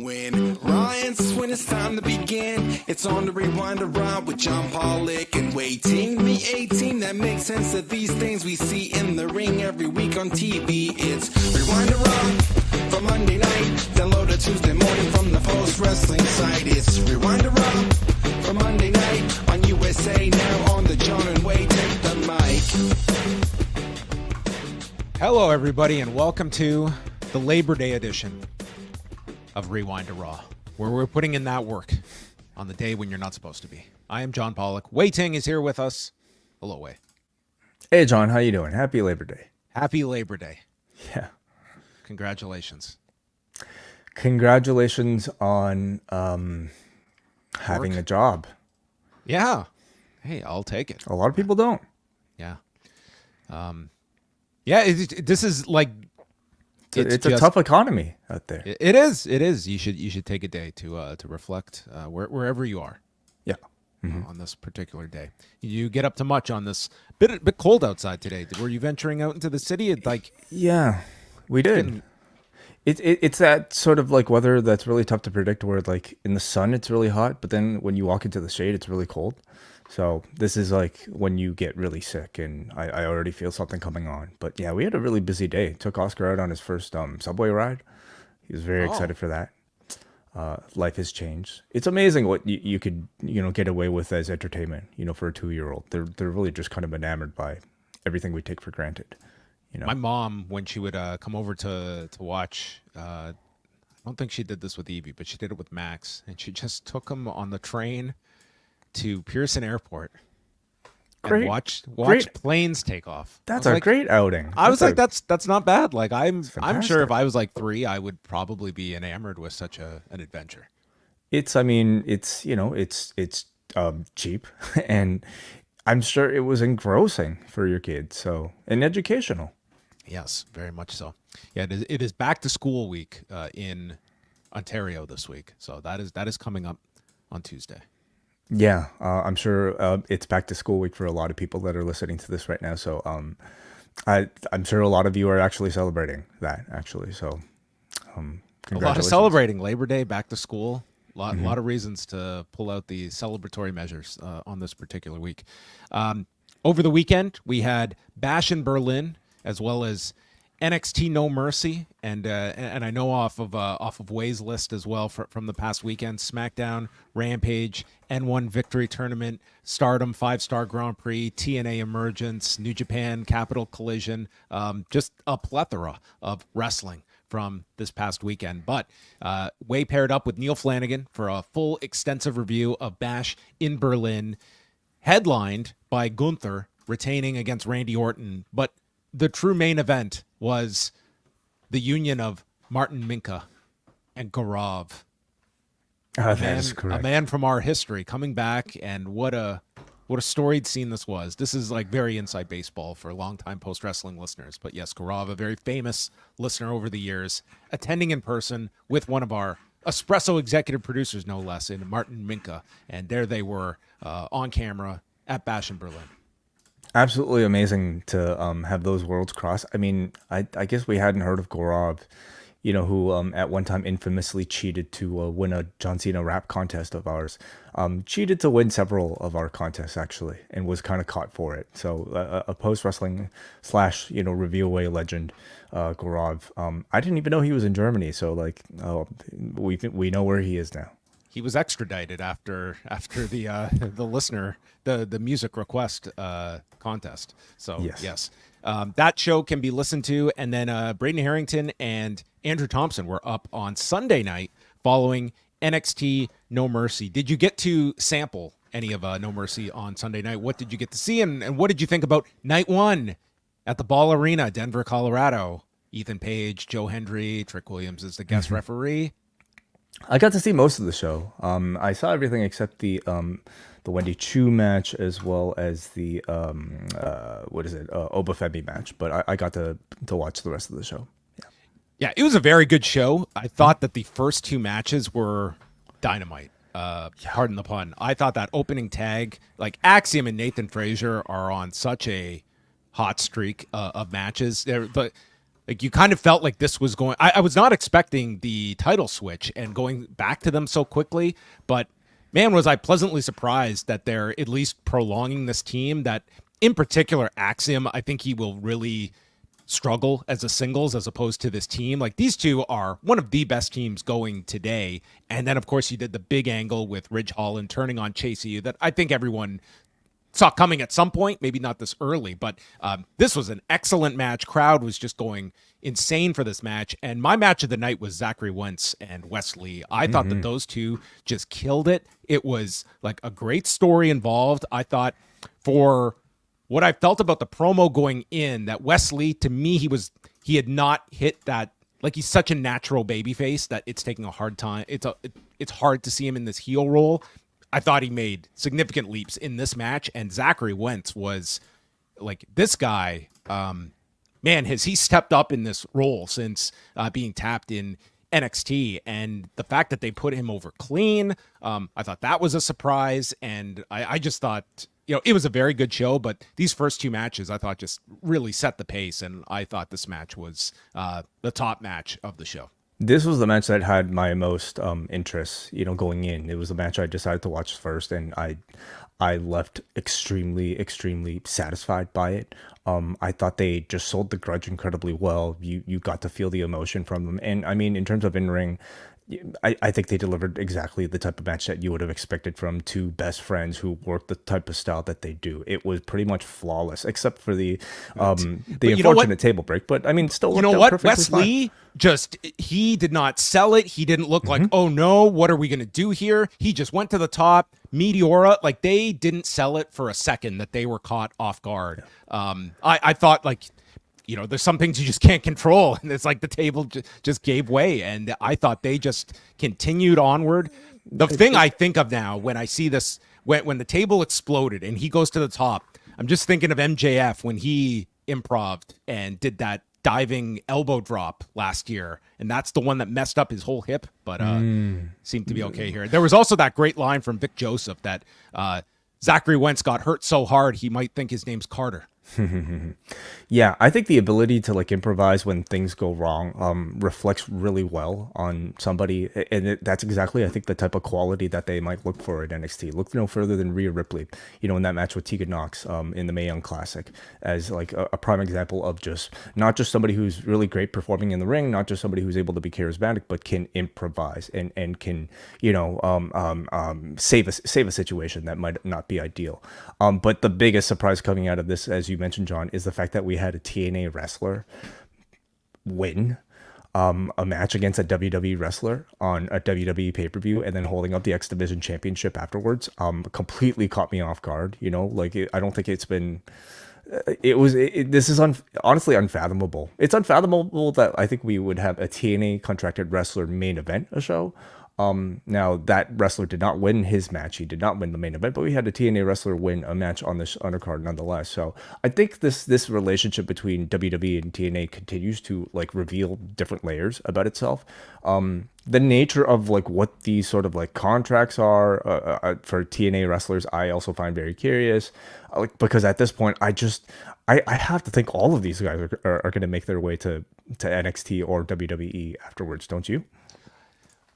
When Ryan's when it's time to begin, it's on the Rewind Raw with John Pollock and Wai Ting. The A-Team that makes sense of these things we see in the ring every week on TV. It's Rewind Raw for Monday night. Download it Tuesday morning from the Post Wrestling site. It's Rewind Raw for Monday night on USA Now on the John and Wai Take the Mic. Hello, everybody, and welcome to the Labor Day edition of Rewind to Raw, where we're putting in that work on the day when you're not supposed to be. I am John Pollock. Wai Ting is here with us. Hello, Wai. Hey, John. How you doing? Happy Labor Day. Happy Labor Day. Yeah. Congratulations. Congratulations on having a job. Yeah. Hey, I'll take it. A lot of people don't. Yeah. This is like... It's a tough economy out there. It is. You should take a day to reflect wherever you are. Yeah. On this particular day. You get up to much on this bit cold outside today. Were you venturing out into the city? Yeah, we did. It's that sort of like weather that's really tough to predict, where like in the sun it's really hot, but then when you walk into the shade it's really cold. So this is like when you get really sick, and I already feel something coming on. But yeah, we had a really busy day. Took Oscar out on his first subway ride. He was very excited for that. Life has changed. It's amazing what you could get away with as entertainment. For a 2-year-old, they're really just kind of enamored by everything we take for granted. My mom, when she would come over to watch, I don't think she did this with Evie, but she did it with Max, and she just took him on the train to Pearson Airport and watch planes take off. That's a great outing. I was like, that's not bad. Like I'm sure if I was like 3, I would probably be enamored with such an adventure. It's cheap, and I'm sure it was engrossing for your kids. So, and educational. Yes, very much so. Yeah, it is back to school week in Ontario this week. So that is coming up on Tuesday. Yeah, I'm sure it's back to school week for a lot of people that are listening to this right now. So I'm sure a lot of you are actually celebrating that, actually. So congratulations. A lot of celebrating. Labor Day, back to school. A lot of reasons to pull out the celebratory measures on this particular week. Over the weekend, we had Bash in Berlin, as well as NXT No Mercy, and I know off of Wai's list as well from the past weekend: SmackDown, Rampage, N1 Victory Tournament, Stardom 5-Star Grand Prix, TNA Emergence, New Japan Capital Collision, just a plethora of wrestling from this past weekend. But Wai paired up with Neil Flanagan for a full extensive review of Bash in Berlin, headlined by Gunther retaining against Randy Orton, but the true main event was the union of Martin Minka and Gaurav. That is correct. A man from our history coming back, and what a storied scene this was. This is like very inside baseball for longtime post-wrestling listeners. But yes, Gaurav, a very famous listener over the years, attending in person with one of our Espresso executive producers, no less, in Martin Minka. And there they were on camera at Bash in Berlin. Absolutely amazing to have those worlds cross. I mean, I guess we hadn't heard of Gaurav, who at one time infamously cheated to win a John Cena rap contest of ours. Cheated to win several of our contests, actually, and was kind of caught for it. So a post-wrestling / review away legend, Gaurav. I didn't even know he was in Germany, so we know where he is now. He was extradited after the listener, the music request contest. So yes. That show can be listened to. And then Braden Harrington and Andrew Thompson were up on Sunday night following NXT No Mercy. Did you get to sample any of No Mercy on Sunday night? What did you get to see? And what did you think about night 1 at the Ball Arena, Denver, Colorado? Ethan Page, Joe Hendry, Trick Williams is the guest referee. I got to see most of the show. I saw everything except the Wendy Chu match, as well as the Obafemi match. But I got to watch the rest of the show. Yeah, it was a very good show. I thought that the first 2 matches were dynamite. Pardon the pun. I thought that opening tag, like Axiom and Nathan Frazier, are on such a hot streak of matches. like you kind of felt like this was going. I was not expecting the title switch and going back to them so quickly, but man, was I pleasantly surprised that they're at least prolonging this team. That in particular, Axiom, I think he will really struggle as a singles as opposed to this team. Like these two are one of the best teams going today. And then of course you did the big angle with Ridge Holland turning on Chase U that I think everyone saw coming at some point, maybe not this early, but this was an excellent match. Crowd was just going insane for this match. And my match of the night was Zachary Wentz and Wesley. I thought that those two just killed it. It was like a great story involved. I thought for what I felt about the promo going in, that Wesley, to me, he had not hit that, like he's such a natural babyface that it's taking a hard time. It's hard to see him in this heel role. I thought he made significant leaps in this match, and Zachary Wentz was like, this guy, man, has he stepped up in this role since being tapped in NXT, and the fact that they put him over clean, I thought that was a surprise, and I just thought, it was a very good show, but these first two matches I thought just really set the pace, and I thought this match was the top match of the show. This was the match that had my most interest, going in. It was the match I decided to watch first, and I left extremely satisfied by it. I thought they just sold the grudge incredibly well. You got to feel the emotion from them, and I mean, in terms of in-ring, I think they delivered exactly the type of match that you would have expected from two best friends who work the type of style that they do. It was pretty much flawless, except for the unfortunate table break. But I mean, still, Wesley he did not sell it. He didn't look like, oh no, what are we gonna do here? He just went to the top. Meteora, like they didn't sell it for a second that they were caught off guard. I thought like, there's some things you just can't control. And it's like the table just gave way. And I thought they just continued onward. The thing I think of now when I see this, when the table exploded and he goes to the top, I'm just thinking of MJF when he improv'd and did that diving elbow drop last year. And that's the one that messed up his whole hip, but seemed to be okay here. There was also that great line from Vic Joseph that Zachary Wentz got hurt so hard he might think his name's Carter. Yeah, I think the ability to like improvise when things go wrong reflects really well on somebody, and that's exactly, I think, the type of quality that they might look for at NXT. Look no further than Rhea Ripley, in that match with Tegan Nox in the Mae Young Classic, as like a prime example of just not just somebody who's really great performing in the ring, not just somebody who's able to be charismatic, but can improvise and can save a situation that might not be ideal. But the biggest surprise coming out of this, as you mentioned, John, is the fact that we had a TNA wrestler win a match against a WWE wrestler on a WWE pay-per-view and then holding up the X Division Championship afterwards. Completely caught me off guard. I don't think it's been... This is honestly unfathomable. It's unfathomable that I think we would have a TNA contracted wrestler main event a show. Now that wrestler did not win his match. He did not win the main event, but we had a TNA wrestler win a match on this undercard nonetheless. So I think this relationship between WWE and TNA continues to like reveal different layers about itself. The nature of like what these sort of like contracts are for TNA wrestlers, I also find very curious. Because at this point, I have to think all of these guys are going to make their way to NXT or WWE afterwards, don't you?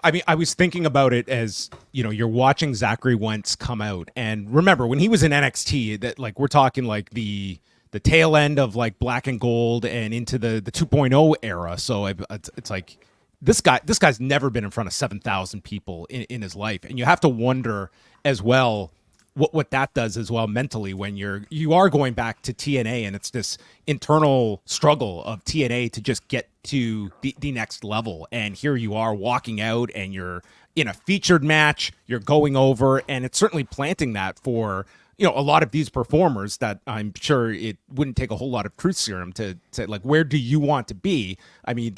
I mean, I was thinking about it as, you're watching Zachary Wentz come out. And remember, when he was in NXT, that like we're talking like the tail end of like Black and Gold and into the 2.0 era. So it's like this guy's never been in front of 7,000 people in his life. And you have to wonder as well what that does as well mentally when you are going back to TNA, and it's this internal struggle of TNA to just get to the next level. And here you are walking out and you're in a featured match, you're going over, and it's certainly planting that for, a lot of these performers that I'm sure it wouldn't take a whole lot of truth serum to say, like, where do you want to be? I mean,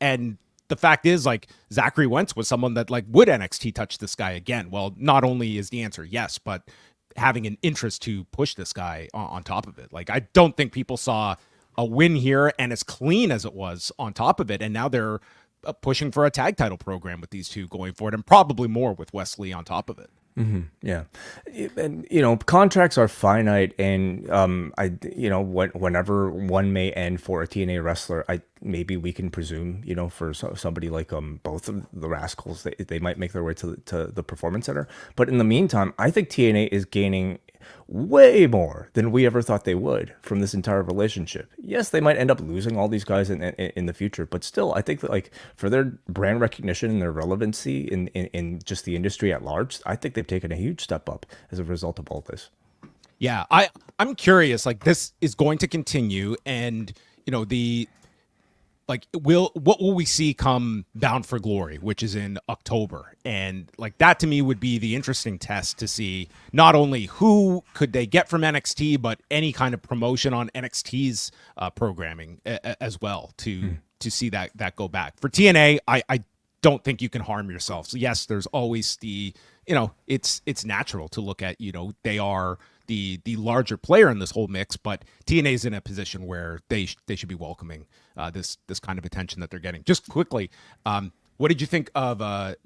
and the fact is, like, Zachary Wentz was someone that, like, would NXT touch this guy again? Well, not only is the answer yes, but having an interest to push this guy on top of it. Like, I don't think people saw a win here, and as clean as it was on top of it, and now they're pushing for a tag title program with these two going forward, and probably more with Wesley on top of it. Mm-hmm. Yeah, and contracts are finite, and whenever one may end for a TNA wrestler, maybe we can presume, for somebody like both of the Rascals, they might make their way to the Performance Center. But in the meantime, I think TNA is gaining way more than we ever thought they would from this entire relationship. Yes, they might end up losing all these guys in the future, but still, I think that, like, for their brand recognition and their relevancy in just the industry at large, I think they've taken a huge step up as a result of all this. Yeah, I'm curious, like, this is going to continue, and what will we see come Bound for Glory, which is in October? And like, that to me would be the interesting test to see not only who could they get from NXT, but any kind of promotion on NXT's programming as well to see that go back. For TNA, I don't think you can harm yourself. So yes, there's always the, it's natural to look at, they are the larger player in this whole mix, but TNA is in a position where they should be welcoming this kind of attention that they're getting. Just quickly, what did you think of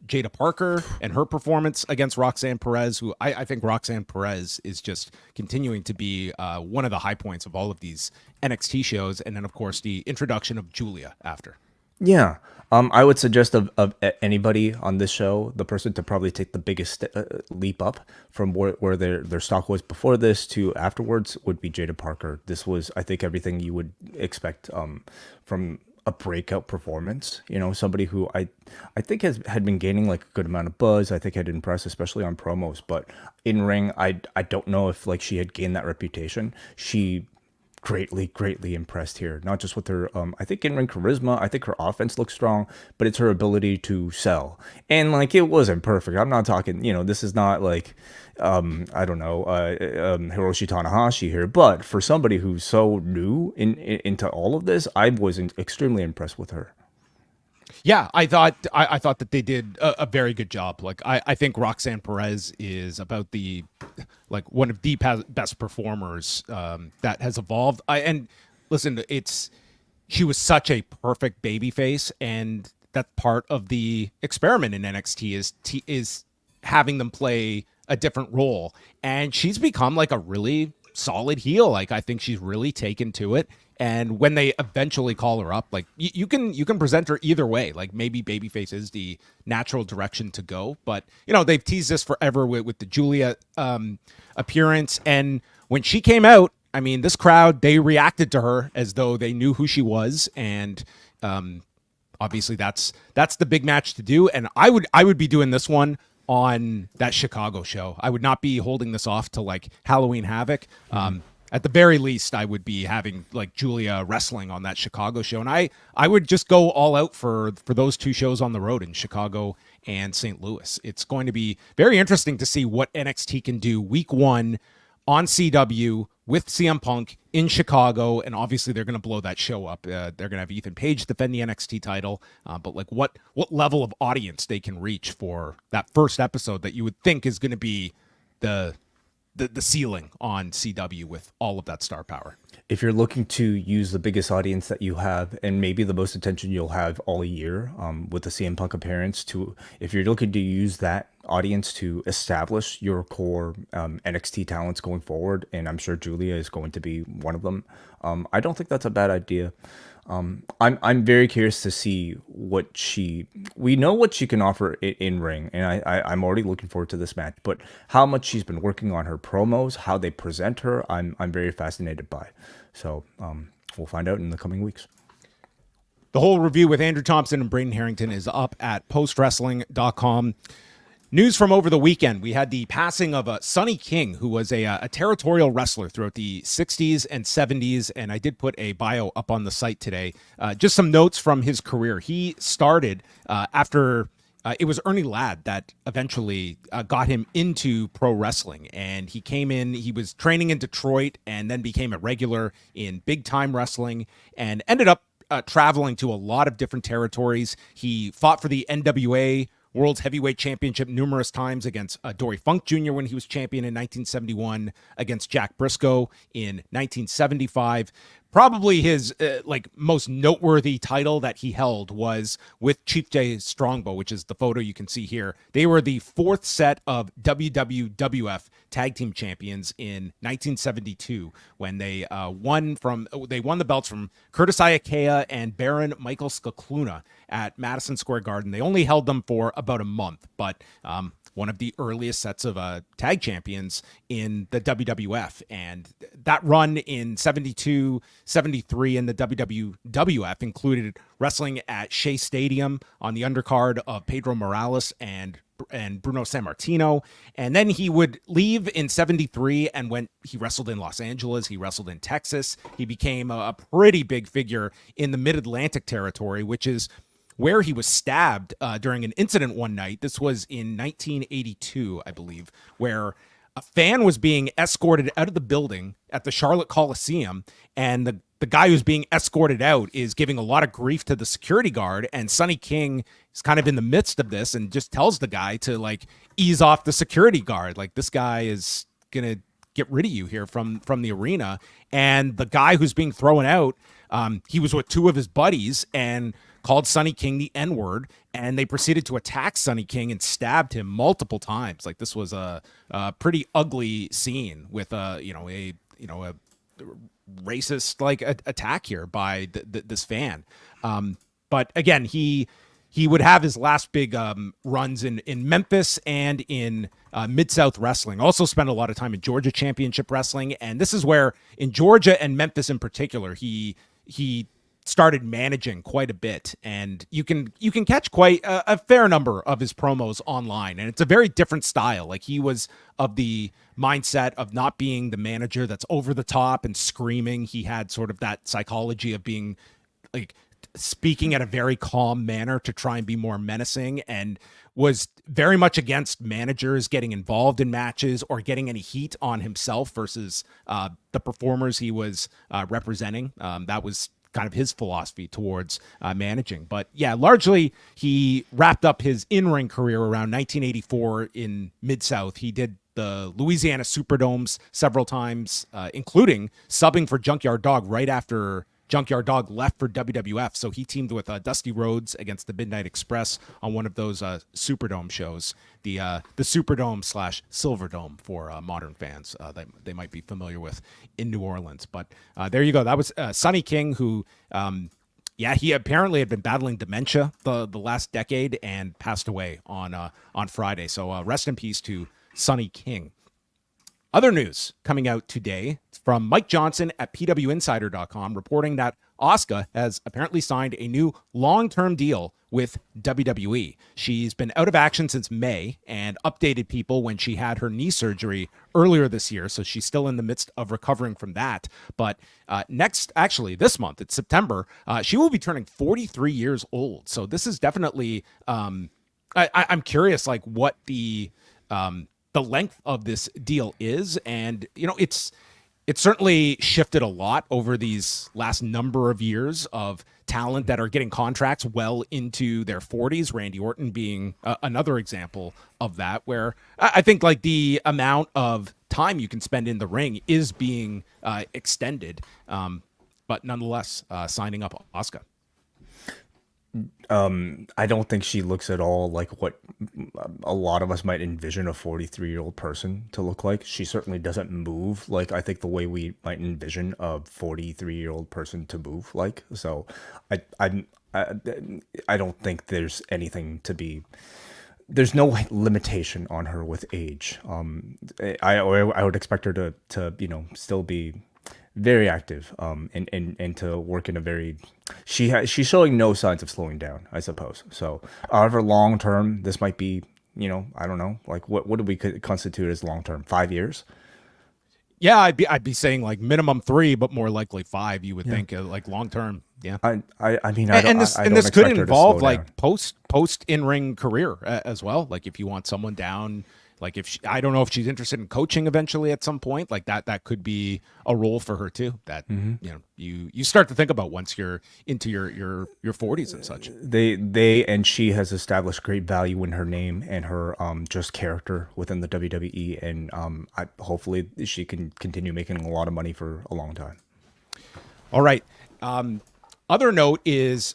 Jada Parker and her performance against Roxanne Perez, who I think Roxanne Perez is just continuing to be one of the high points of all of these NXT shows, and then of course the introduction of Julia after. Yeah. I would suggest of anybody on this show, the person to probably take the biggest leap up from where their stock was before this to afterwards would be Jada Parker. This was, I think, everything you would expect from a breakout performance. Somebody who I think had been gaining like a good amount of buzz. I think had impressed, especially on promos. But in ring, I don't know if like she had gained that reputation. She greatly impressed here, not just with her I think in-ring charisma. I think her offense looks strong, but it's her ability to sell, and like, it wasn't perfect. I'm not talking, this is not like I don't know, Hiroshi Tanahashi here, but for somebody who's so new into all of this, I was extremely impressed with her. Yeah, I thought that they did a very good job. Like, I think Roxanne Perez is about the, like, one of the best performers that has evolved. And listen, she was such a perfect babyface, and that's part of the experiment in NXT is having them play a different role. And she's become like a really solid heel. Like, I think she's really taken to it. And when they eventually call her up, like, you can present her either way. Like, maybe babyface is the natural direction to go, but they've teased this forever with the Julia appearance. And when she came out, I mean, this crowd, they reacted to her as though they knew who she was, and obviously that's the big match to do. And I would be doing this one on that Chicago show. I would not be holding this off to like Halloween Havoc. At the very least, I would be having like Julia wrestling on that Chicago show. And I would just go all out for those two shows on the road in Chicago and St. Louis. It's going to be very interesting to see what NXT can do week 1 on CW with CM Punk in Chicago. And obviously they're going to blow that show up. They're going to have Ethan Page defend the NXT title. But like, what level of audience they can reach for that first episode that you would think is going to be the ceiling on CW with all of that star power. If you're looking to use the biggest audience that you have, and maybe the most attention you'll have all year with the CM Punk appearance, if you're looking to use that audience to establish your core NXT talents going forward, and I'm sure Julia is going to be one of them, I don't think that's a bad idea. I'm very curious to see we know what she can offer in ring, and I'm already looking forward to this match, but how much she's been working on her promos, how they present her, I'm very fascinated by. So we'll find out in the coming weeks. The whole review with Andrew Thompson and Braden Harrington is up at postwrestling.com. News from over the weekend. We had the passing of Sonny King, who was a territorial wrestler throughout the 60s and 70s, and I did put a bio up on the site today. Just some notes from his career. He started after it was Ernie Ladd that eventually got him into pro wrestling, and he came in, he was training in Detroit and then became a regular in big-time wrestling and ended up traveling to a lot of different territories. He fought for the NWA World's Heavyweight Championship numerous times against Dory Funk Jr. when he was champion in 1971, against Jack Briscoe in 1975. probably his most noteworthy title that he held was with Chief Jay Strongbow, which is the photo you can see here. They were the fourth set of WWWF Tag Team Champions in 1972 when they won the belts from Curtis Iakea and Baron Michael Scicluna at Madison Square Garden. They only held them for about a month, but one of the earliest sets of tag champions in the WWF. And that run in 72, 73 in the WWWF included wrestling at Shea Stadium on the undercard of Pedro Morales and Bruno Sammartino. And then he would leave in 73 and he wrestled in Los Angeles, he wrestled in Texas. He became a pretty big figure in the Mid-Atlantic territory, which is where he was stabbed during an incident one night. This was in 1982, I believe, where a fan was being escorted out of the building at the Charlotte Coliseum, and the guy who's being escorted out is giving a lot of grief to the security guard, and Sonny King is kind of in the midst of this and just tells the guy to ease off the security guard. Like, this guy is gonna get rid of you here from the arena. And the guy who's being thrown out, he was with two of his buddies and called Sonny King the N-word, and they proceeded to attack Sonny King and stabbed him multiple times. Like, this was a pretty ugly scene with a racist attack here by this fan. But again, he would have his last big runs in Memphis and in Mid-South Wrestling. Also spent a lot of time in Georgia Championship Wrestling, and this is where, in Georgia and Memphis in particular, he started managing quite a bit, and you can catch quite a fair number of his promos online, and it's a very different style. Like, he was of the mindset of not being the manager that's over the top and screaming. He had sort of that psychology of being speaking at a very calm manner to try and be more menacing, and was very much against managers getting involved in matches or getting any heat on himself versus the performers he was representing. That was kind of his philosophy towards managing. But yeah, largely he wrapped up his in-ring career around 1984 in Mid-South. He did the Louisiana Superdomes several times, including subbing for Junkyard Dog right after Junkyard Dog left for WWF. So he teamed with Dusty Rhodes against the Midnight Express on one of those Superdome shows, the Superdome / Silverdome for modern fans that they might be familiar with in New Orleans. But there you go. That was Sonny King, who, he apparently had been battling dementia the last decade and passed away on Friday. So rest in peace to Sonny King. Other news coming out today from Mike Johnson at PWInsider.com reporting that Asuka has apparently signed a new long-term deal with WWE. She's been out of action since May and updated people when she had her knee surgery earlier this year, so she's still in the midst of recovering from that. But this month, it's September, she will be turning 43 years old. So this is definitely, I'm curious, what the length of this deal is. And, it's certainly shifted a lot over these last number of years of talent that are getting contracts well into their 40s, Randy Orton being another example of that, where I think the amount of time you can spend in the ring is being extended. But nonetheless, signing up Asuka. I don't think she looks at all like what a lot of us might envision a 43-year-old person to look like. She certainly doesn't move like I think the way we might envision a 43-year-old person to move like. So I don't think there's anything to be. There's no limitation on her with age. I would expect her to still be very active and to work in a very she's showing no signs of slowing down, I suppose. So however long term this might be, I don't know, what do we constitute as long term? 5 years? Yeah, I'd be saying minimum 3, but more likely 5. You would think long term. Yeah, I mean, this could involve post in-ring career as well. If you want someone down. If I don't know if she's interested in coaching eventually at some point, that could be a role for her too. That you start to think about once you're into your 40s and such. They and she has established great value in her name and her just character within the WWE, and hopefully she can continue making a lot of money for a long time. All right. Other note is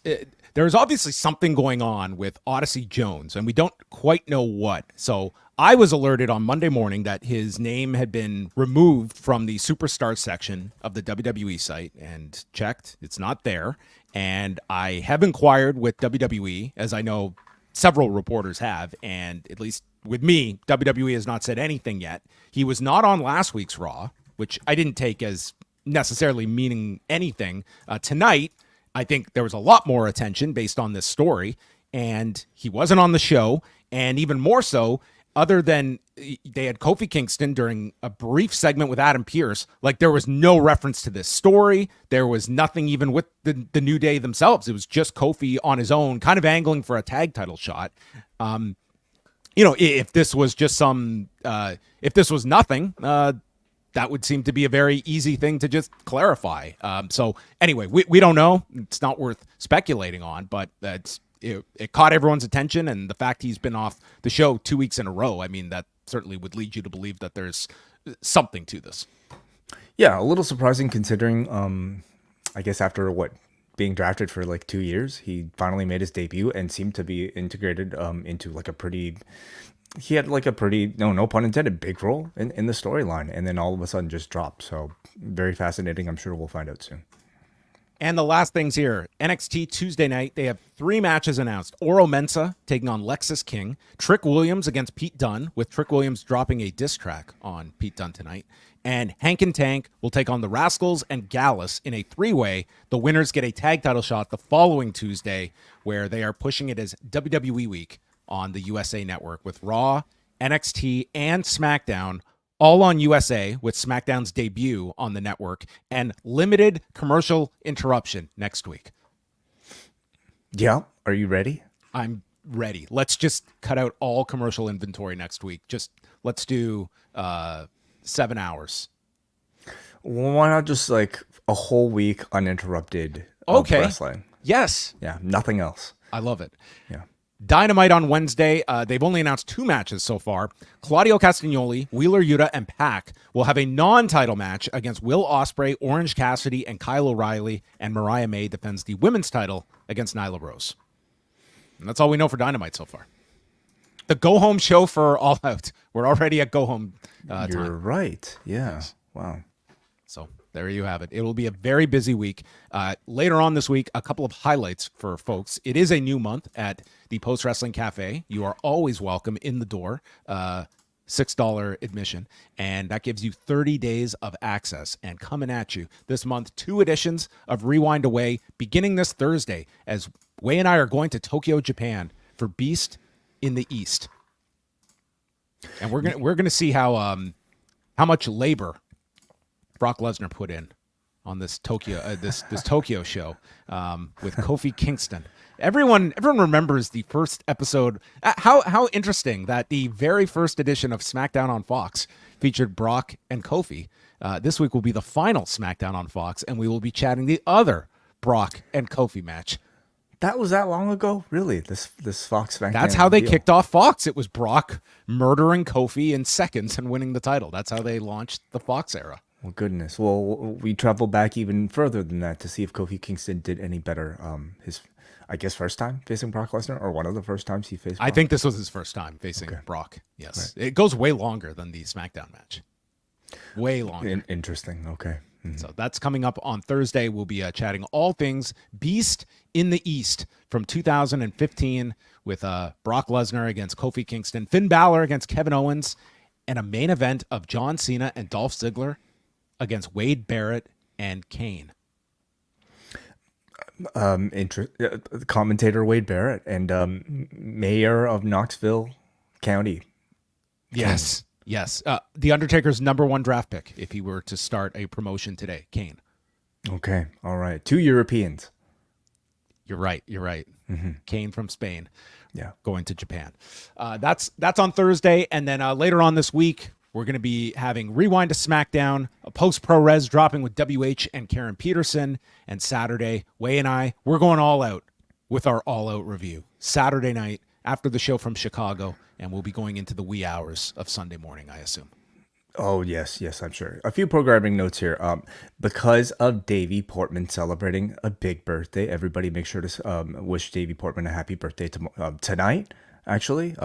there's obviously something going on with Odyssey Jones, and we don't quite know what. So I was alerted on Monday morning that his name had been removed from the Superstar section of the WWE site, and checked. It's not there. And I have inquired with WWE, as I know several reporters have, and at least with me, WWE has not said anything yet. He was not on last week's Raw, which I didn't take as necessarily meaning anything. Tonight, I think there was a lot more attention based on this story, and he wasn't on the show. And even more so, other than they had Kofi Kingston during a brief segment with Adam Pearce, like there was no reference to this story. There was nothing even with the New Day themselves. It was just Kofi on his own, kind of angling for a tag title shot. If this was just if this was nothing, that would seem to be a very easy thing to just clarify. So anyway, we don't know. It's not worth speculating on, but it caught everyone's attention, and the fact he's been off the show 2 weeks in a row, I mean, that certainly would lead you to believe that there's something to this. Yeah, a little surprising considering, I guess after being drafted for like 2 years, he finally made his debut and seemed to be integrated into like a pretty, no pun intended, big role in the storyline, and then all of a sudden just dropped. So very fascinating. I'm sure we'll find out soon. And the last things here, NXT Tuesday night, they have 3 matches announced. Oro Mensah taking on Lexis King. Trick Williams against Pete Dunne, with Trick Williams dropping a diss track on Pete Dunne tonight. And Hank and Tank will take on the Rascals and Gallus in a 3-way. The winners get a tag title shot the following Tuesday, where they are pushing it as WWE Week on the USA Network, with Raw, NXT, and SmackDown all on USA, with SmackDown's debut on the network, and limited commercial interruption next week. Yeah. Are you ready? I'm ready. Let's just cut out all commercial inventory next week. Let's do 7 hours. Why not just like a whole week uninterrupted wrestling? Yes. Yeah. Nothing else. I love it. Yeah. Dynamite on Wednesday. They've only announced 2 matches so far. Claudio Castagnoli, Wheeler Yuta, and Pac will have a non-title match against Will Ospreay, Orange Cassidy, and Kyle O'Reilly, and Mariah May defends the women's title against Nyla Rose. And that's all we know for Dynamite so far. The go-home show for All Out. We're already at go-home time. You're right. Yeah. Wow. So there you have it. It will be a very busy week. Later on this week, a couple of highlights for folks. It is a new month at the Post Wrestling Cafe. You are always welcome in the door. $6 admission, and that gives you 30 days of access. And coming at you this month, 2 editions of Rewind Away beginning this Thursday, as Wai and I are going to Tokyo, Japan for Beast in the East. And we're gonna see how much labor Brock Lesnar put in on this Tokyo this Tokyo show with Kofi Kingston. Everyone remembers the first episode. How interesting that the very first edition of SmackDown on Fox featured Brock and Kofi. This week will be the final SmackDown on Fox, and we will be chatting the other Brock and Kofi match. That was that long ago? Really? This Fox SmackDown? That's how they kicked off Fox. It was Brock murdering Kofi in seconds and winning the title. That's how they launched the Fox era. Well, goodness. Well, we travel back even further than that to see if Kofi Kingston did any better. His, I guess, first time facing Brock Lesnar, or one of the first times he faced Brock? I think this was his first time facing Brock. Yes. Right. It goes way longer than the SmackDown match. Way longer. Interesting. Okay. Mm-hmm. So that's coming up on Thursday. We'll be chatting all things Beast in the East from 2015 with Brock Lesnar against Kofi Kingston, Finn Balor against Kevin Owens, and a main event of John Cena and Dolph Ziggler against Wade Barrett and Kane. Commentator Wade Barrett and mayor of Knoxville County. Yes. Yes. The Undertaker's #1 draft pick if he were to start a promotion today, Kane. Okay. All right. 2 Europeans. You're right. Mm-hmm. Kane from Spain. Yeah. Going to Japan. That's on Thursday. And then later on this week, we're going to be having Rewind to SmackDown, a post-pro-res dropping with WH and Karen Peterson. And Saturday, Wai and I, we're going all out with our all-out review. Saturday night after the show from Chicago, and we'll be going into the wee hours of Sunday morning, I assume. Oh, yes, I'm sure. A few programming notes here. Because of Davey Portman celebrating a big birthday, everybody make sure to wish Davey Portman a happy birthday tonight, actually,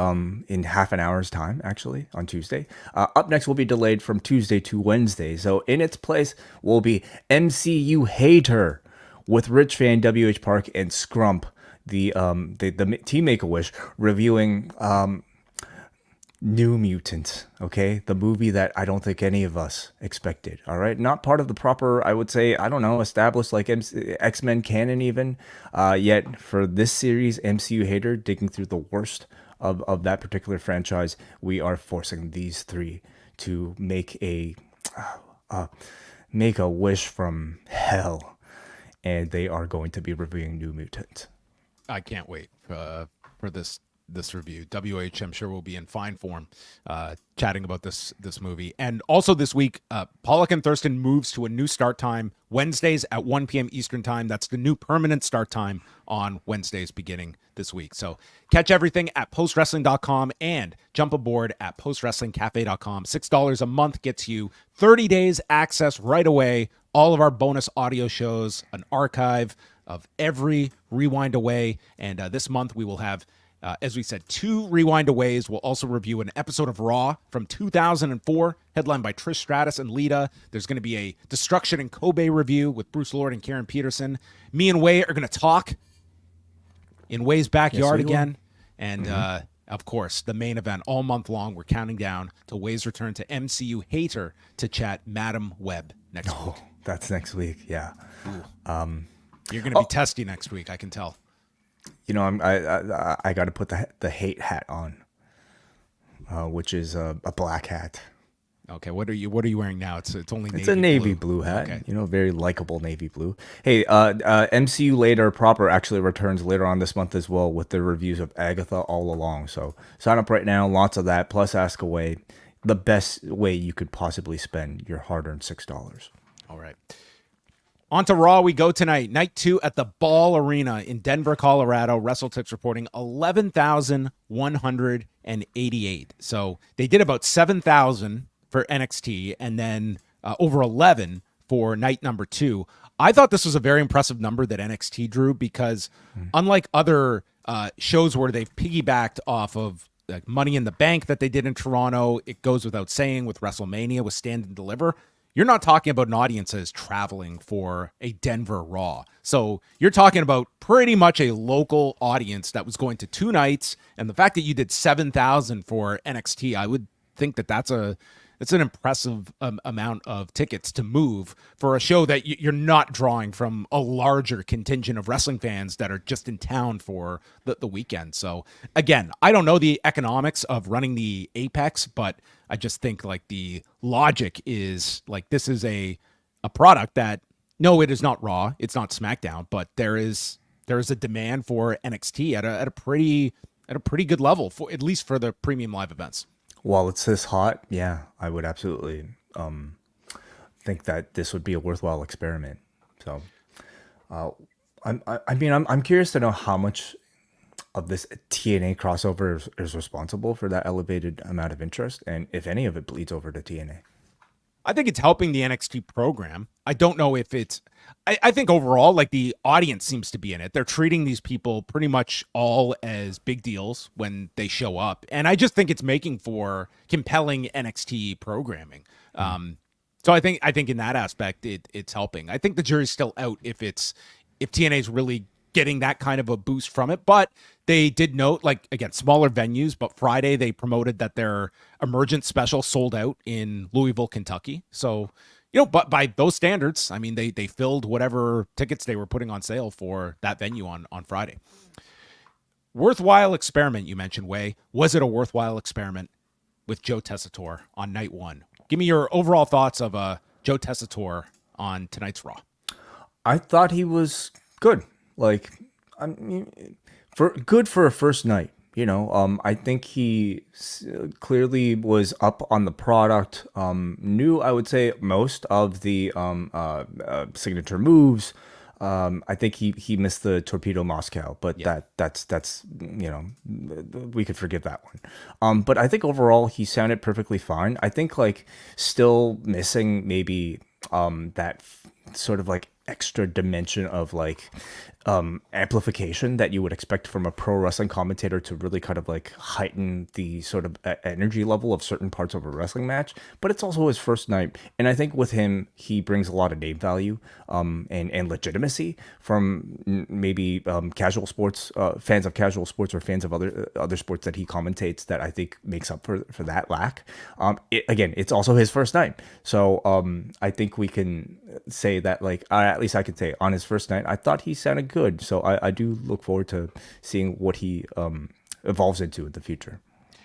in half an hour's time, actually, on Tuesday. Up next will be delayed from Tuesday to Wednesday. So in its place will be MCU Hater with Rich Fan, WH Park, and Scrump, the Team Make-A-Wish, reviewing New Mutants, okay? The movie that I don't think any of us expected, all right? Not part of the proper, I would say, I don't know, established like X-Men canon even. Yet for this series, MCU Hater, digging through the worst of that particular franchise, we are forcing these three to make a wish from hell. And they are going to be reviewing New Mutants. I can't wait for this review. WH, I'm sure, will be in fine form chatting about this movie. And also this week, Pollock and Thurston moves to a new start time, Wednesdays at 1 p.m. Eastern time. That's the new permanent start time on Wednesdays beginning this week. So catch everything at postwrestling.com and jump aboard at postwrestlingcafe.com. $6 a month gets you 30 days access right away. All of our bonus audio shows, an archive of every Rewind Away. And this month we will have, as we said, 2 Rewind Aways. We'll also review an episode of Raw from 2004, headlined by Trish Stratus and Lita. There's going to be a Destruction in Kobe review with Bruce Lord and Karen Peterson. Me and Wai are going to talk in Wai's backyard again. And, of course, the main event all month long. We're counting down to Wai's return to MCU Hater to chat Madam Web next week. That's next week, yeah. You're going to be testy next week, I can tell. You know, I got to put the hate hat on, which is a black hat. Okay, what are you wearing now? It's only navy. It's a navy blue hat. Okay. You know, very likable navy blue. Hey, MCU Later proper actually returns later on this month as well with the reviews of Agatha All Along. So sign up right now. Lots of that. Plus, Ask Away. The best way you could possibly spend your hard-earned $6. All right. On to Raw we go tonight. Night 2 at the Ball Arena in Denver, Colorado. WrestleTix reporting 11,188. So they did about 7,000 for NXT and then over 11 for night number 2. I thought this was a very impressive number that NXT drew because unlike other shows where they've piggybacked off of like Money in the Bank that they did in Toronto, it goes without saying with WrestleMania with Stand and Deliver. You're not talking about an audience that is traveling for a Denver Raw. So you're talking about pretty much a local audience that was going to 2 nights. And the fact that you did 7,000 for NXT, I would think that that's an impressive amount of tickets to move for a show that you're not drawing from a larger contingent of wrestling fans that are just in town for the weekend. So again, I don't know the economics of running the Apex, but I just think like the logic is like this is a product that, no, it is not Raw, it's not SmackDown, but there is a demand for NXT at a pretty good level for at least for the premium live events. While it's this hot, yeah, I would absolutely think that this would be a worthwhile experiment. So, I'm curious to know how much of this TNA crossover is responsible for that elevated amount of interest, and if any of it bleeds over to TNA. I think it's helping the NXT program. I don't know if it's. I think overall, like the audience seems to be in it. They're treating these people pretty much all as big deals when they show up, and I just think it's making for compelling NXT programming. So I think in that aspect, it's helping. I think the jury's still out if TNA's really getting that kind of a boost from it, but they did note, like, again, smaller venues, but Friday they promoted that their Emergent special sold out in Louisville, Kentucky. So, you know, but by those standards, I mean, they filled whatever tickets they were putting on sale for that venue on Friday. Worthwhile experiment, you mentioned, Wai. Was it a worthwhile experiment with Joe Tessitore on night 1? Give me your overall thoughts of Joe Tessitore on tonight's Raw. I thought he was good. Like, I mean, good for a first night, you know. I think he clearly was up on the product. Knew, I would say, most of the signature moves. I think he missed the Torpedo Moscow, but that's we could forgive that one. But I think overall he sounded perfectly fine. I think like still missing maybe that sort of like extra dimension of like amplification that you would expect from a pro wrestling commentator to really kind of like heighten the sort of energy level of certain parts of a wrestling match. But it's also his first night, and I think with him he brings a lot of name value and legitimacy from maybe casual sports fans of casual sports or fans of other sports that he commentates, that I think makes up for that lack. Again, it's also his first night, so I think we can say that, like, at least I could say on his first night I thought he sounded good. So I do look forward to seeing what he evolves into in the future.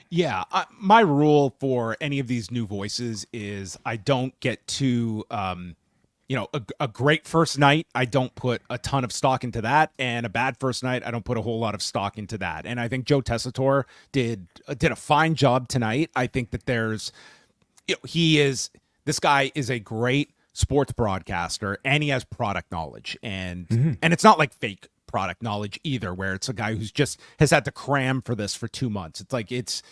Yeah, my rule for any of these new voices is I don't get too, a great first night, I don't put a ton of stock into that, and a bad first night, I don't put a whole lot of stock into that. And I think Joe Tessitore did a fine job tonight. I think that this guy is a great sports broadcaster, and he has product knowledge, and it's not like fake product knowledge either, where it's a guy who's just has had to cram for this for 2 months. It's like this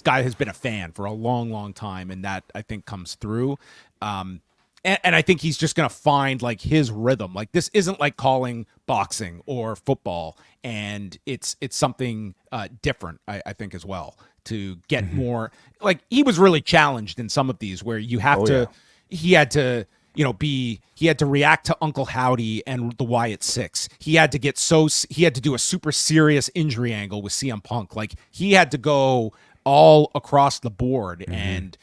guy has been a fan for a long time, and that I think comes through. And I think he's just gonna find like his rhythm. Like, this isn't like calling boxing or football, and it's something different, I think, as well, to get more. Like, he was really challenged in some of these where you have to. Yeah. He had to, he had to react to Uncle Howdy and the Wyatt Six. He had to do a super serious injury angle with CM Punk. Like, he had to go all across the board and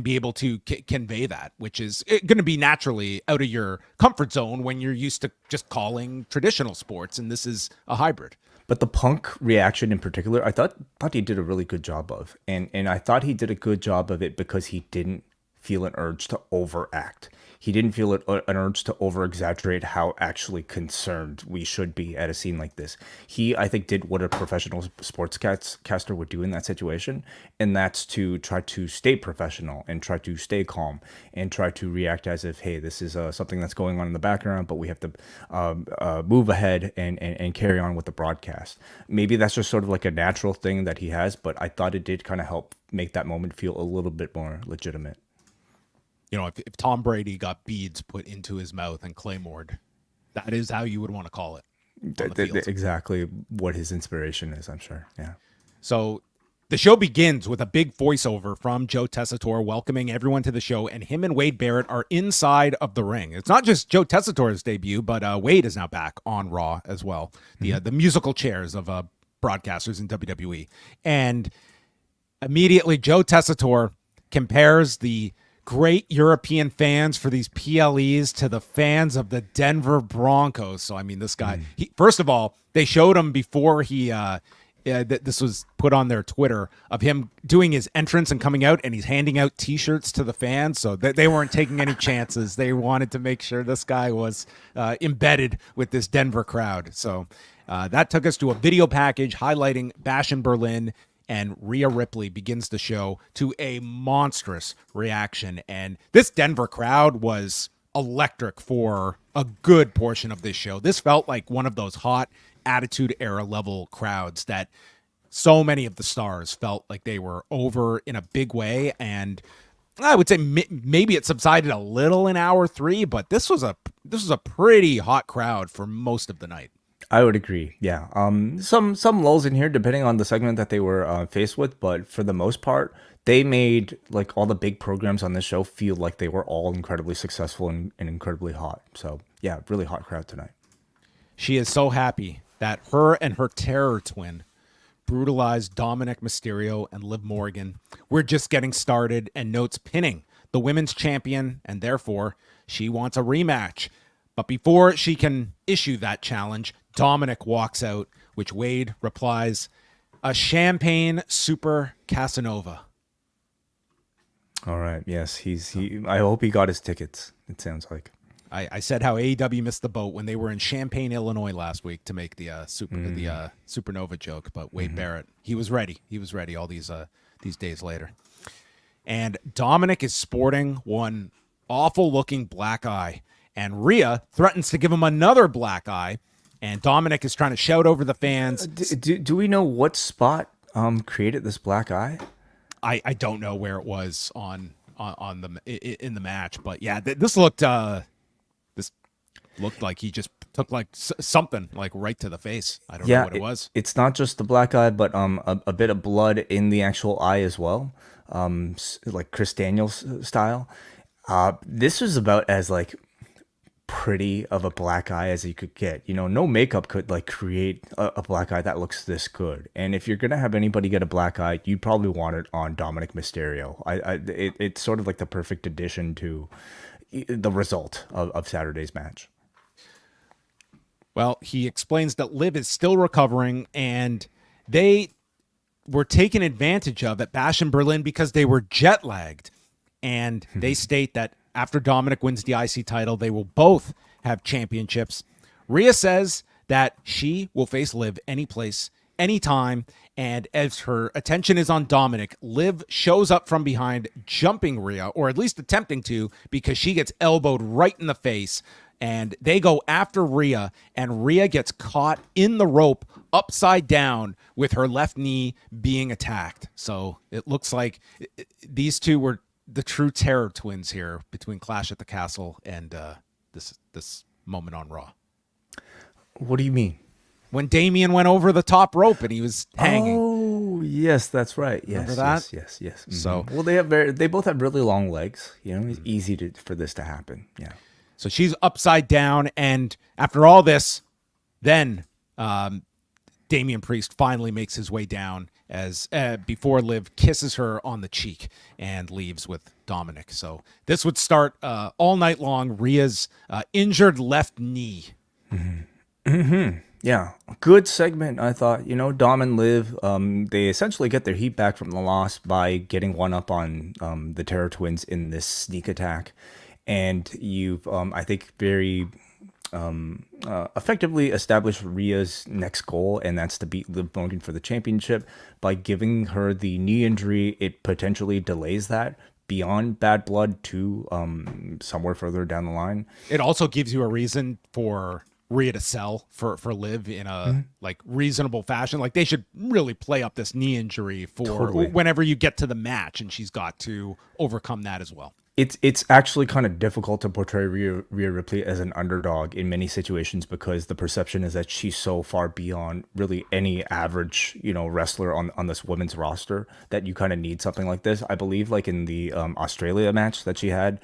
be able to convey that, which is going to be naturally out of your comfort zone when you're used to just calling traditional sports, and this is a hybrid. But the Punk reaction in particular, I thought he did a really good job of, and I thought he did a good job of it because he didn't feel an urge to overact. He didn't feel an urge to over-exaggerate how actually concerned we should be at a scene like this. He, I think, did what a professional sportscaster would do in that situation, and that's to try to stay professional and try to stay calm and try to react as if, hey, this is something that's going on in the background, but we have to move ahead and carry on with the broadcast. Maybe that's just sort of like a natural thing that he has, but I thought it did kind of help make that moment feel a little bit more legitimate. If Tom Brady got beads put into his mouth and claymored, that is how you would want to call it. Exactly what his inspiration is, I'm sure. Yeah. So the show begins with a big voiceover from Joe Tessitore welcoming everyone to the show, and him and Wade Barrett are inside of the ring. It's not just Joe Tessitore's debut, but Wade is now back on Raw as well. The musical chairs of broadcasters in WWE. And immediately Joe Tessitore compares the great European fans for these PLEs to the fans of the Denver Broncos. So, I mean, this guy, first of all, they showed him before this was put on their Twitter of him doing his entrance and coming out, and he's handing out T-shirts to the fans. So they weren't taking any chances. They wanted to make sure this guy was embedded with this Denver crowd. So that took us to a video package highlighting Bash in Berlin, and Rhea Ripley begins the show to a monstrous reaction. And this Denver crowd was electric for a good portion of this show. This felt like one of those hot Attitude Era level crowds that so many of the stars felt like they were over in a big way. And I would say maybe it subsided a little in hour 3, but this was a pretty hot crowd for most of the night. I would agree. Yeah. Some lulls in here depending on the segment that they were faced with, but for the most part, they made like all the big programs on this show feel like they were all incredibly successful and incredibly hot. So yeah, really hot crowd tonight. She is so happy that her and her terror twin brutalized Dominik Mysterio and Liv Morgan. We're just getting started, and notes pinning the women's champion, and therefore she wants a rematch. But before she can issue that challenge, Dominik walks out, which Wade replies, "A champagne super Casanova." All right. Yes, I hope he got his tickets. It sounds like. I said how AEW missed the boat when they were in Champaign, Illinois last week to make the Supernova joke. But Wade Barrett, he was ready. He was ready all these days later. And Dominik is sporting one awful looking black eye. and Rhea threatens to give him another black eye, and Dominik is trying to shout over the fans. Do we know what spot created this black eye? I don't know where it was on in the match, but yeah, this looked like he just took like something like right to the face. I don't know what it was. It's not just the black eye, but a bit of blood in the actual eye as well, like Chris Daniels style. This was about as like pretty of a black eye as you could get. You know, no makeup could like create a black eye that looks this good. And if you're gonna have anybody get a black eye, you'd probably want it on Dominik Mysterio. It's sort of like the perfect addition to the result of Saturday's match. Well, he explains that Liv is still recovering, and they were taken advantage of at Bash in Berlin because they were jet lagged. And they state that after Dominik wins the IC title, they will both have championships. Rhea says that she will face Liv any place, anytime. And as her attention is on Dominik, Liv shows up from behind, jumping Rhea, or at least attempting to, because she gets elbowed right in the face. And they go after Rhea, and Rhea gets caught in the rope upside down with her left knee being attacked. So it looks like these two were the true terror twins here between Clash at the Castle and this moment on Raw. What do you mean? When Damian went over the top rope and he was hanging. Oh, yes, that's right. Yes, remember that? Yes. Mm-hmm. So, well, they both have really long legs. You know, it's easy for this to happen. Yeah. So she's upside down, and after all this, then Damian Priest finally makes his way down as before Liv kisses her on the cheek and leaves with Dominik. So this would start all night long. Rhea's injured left knee. Mm-hmm. Mm-hmm. Yeah, good segment, I thought. You know, Dom and Liv, they essentially get their heat back from the loss by getting one up on the Terror Twins in this sneak attack. And you've, I think, very effectively established Rhea's next goal, and that's to beat Liv Morgan for the championship. By giving her the knee injury, it potentially delays that beyond Bad Blood to somewhere further down the line. It also gives you a reason for Rhea to sell for Liv in a like reasonable fashion. Like, they should really play up this knee injury for whenever you get to the match, and she's got to overcome that as well. It's actually kind of difficult to portray Rhea Ripley as an underdog in many situations, because the perception is that she's so far beyond really any average, you know, wrestler on this women's roster that you kind of need something like this. I believe, like in the Australia match that she had,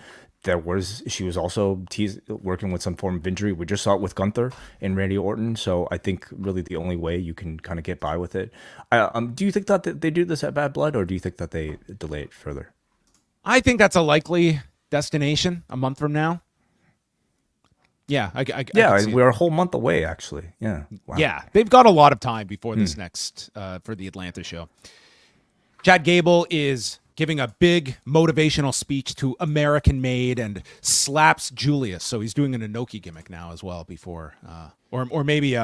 she was also working with some form of injury. We just saw it with Gunther and Randy Orton. So I think really the only way you can kind of get by with it. Do you think that they do this at Bad Blood, or do you think that they delay it further? I think that's a likely destination a month from now. Yeah, we're a whole month away, actually. Yeah, wow. Yeah, they've got a lot of time before this next for the Atlanta show. Chad Gable is giving a big motivational speech to American Made and slaps Julius. So he's doing an Inoki gimmick now as well. Before, or maybe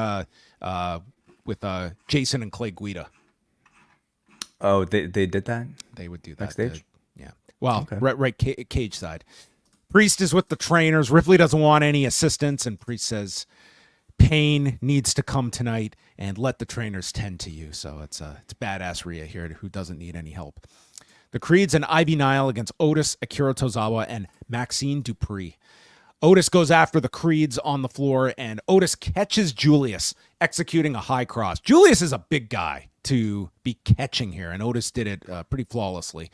with Jason and Clay Guida. Oh, they did that. They would do that backstage. Yeah. Well, okay. right cage side. Priest is with the trainers. Ripley doesn't want any assistance, and Priest says pain needs to come tonight and let the trainers tend to you. So it's badass Rhea here who doesn't need any help. The Creeds and Ivy Nile against Otis, Akira Tozawa, and Maxine Dupree. Otis goes after the Creeds on the floor, and Otis catches Julius executing a high cross. Julius is a big guy to be catching here, and Otis did it pretty flawlessly.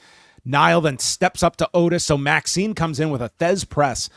Nile then steps up to Otis, so Maxine comes in with a Thez press.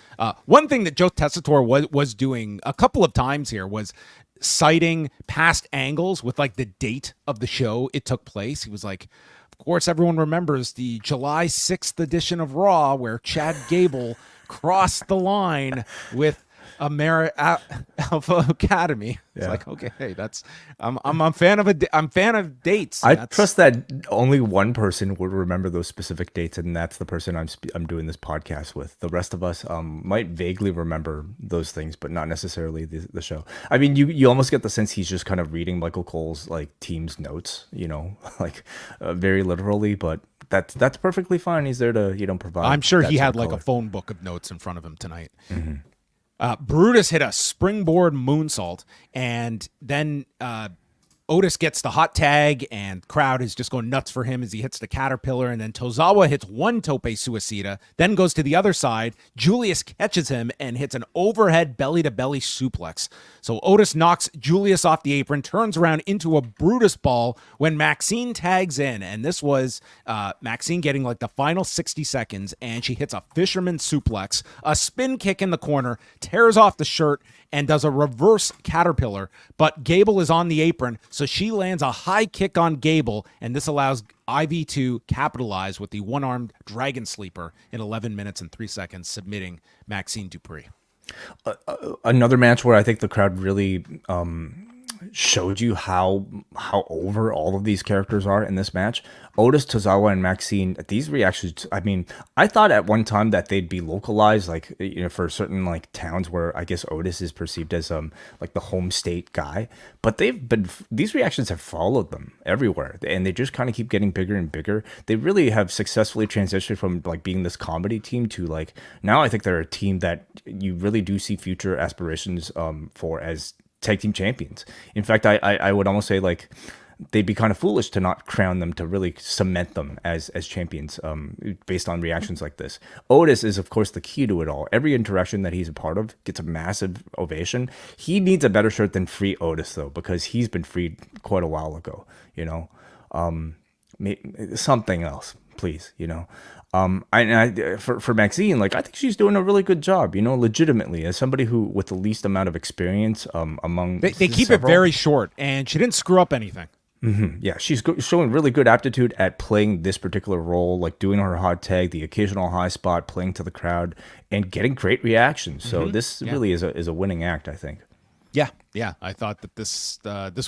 One thing that Joe Tessitore was doing a couple of times here was citing past angles with like the date of the show it took place. He was like, of course, everyone remembers the July 6th edition of Raw where Chad Gable crossed the line with Alpha Academy. It's like, okay, hey, that's I'm a fan of dates. I trust that only one person would remember those specific dates, and that's the person I'm doing this podcast with. The rest of us might vaguely remember those things, but not necessarily the show. I mean, you almost get the sense he's just kind of reading Michael Cole's like team's notes, you know, like very literally, but that's perfectly fine. He's there to provide. I'm sure he had like a phone book of notes in front of him tonight. Mm-hmm. Brutus hit a springboard moonsault, and then Otis gets the hot tag, and crowd is just going nuts for him as he hits the caterpillar, and then Tozawa hits one tope suicida, then goes to the other side. Julius catches him and hits an overhead belly-to-belly suplex. So Otis knocks Julius off the apron, turns around into a Brutus ball when Maxine tags in, and this was Maxine getting like the final 60 seconds, and she hits a fisherman suplex, a spin kick in the corner, tears off the shirt, and does a reverse caterpillar, but Gable is on the apron, so she lands a high kick on Gable, and this allows Ivy to capitalize with the one-armed Dragon Sleeper in 11 minutes and 3 seconds, submitting Maxine Dupree. Another match where I think the crowd really showed you how over all of these characters are in this match. Otis, Tozawa, and Maxine, these reactions, I mean, I thought at one time that they'd be localized, like, you know, for certain like towns where I guess Otis is perceived as like the home state guy, but these reactions have followed them everywhere, and they just kind of keep getting bigger and bigger. They really have successfully transitioned from like being this comedy team to like now I think they're a team that you really do see future aspirations for as tag team champions. In fact, I would almost say like they'd be kind of foolish to not crown them, to really cement them as champions based on reactions like this. Otis is, of course, the key to it all. Every interaction that he's a part of gets a massive ovation. He needs a better shirt than Free Otis, though, because he's been freed quite a while ago, you know. Something else, please, you know. For Maxine, like I think she's doing a really good job, you know, legitimately as somebody who with the least amount of experience among they keep it very short, and she didn't screw up anything. Mm-hmm. Yeah, she's showing really good aptitude at playing this particular role, like doing her hot tag, the occasional high spot, playing to the crowd, and getting great reactions. So this really is a winning act, I think. Yeah, I thought that this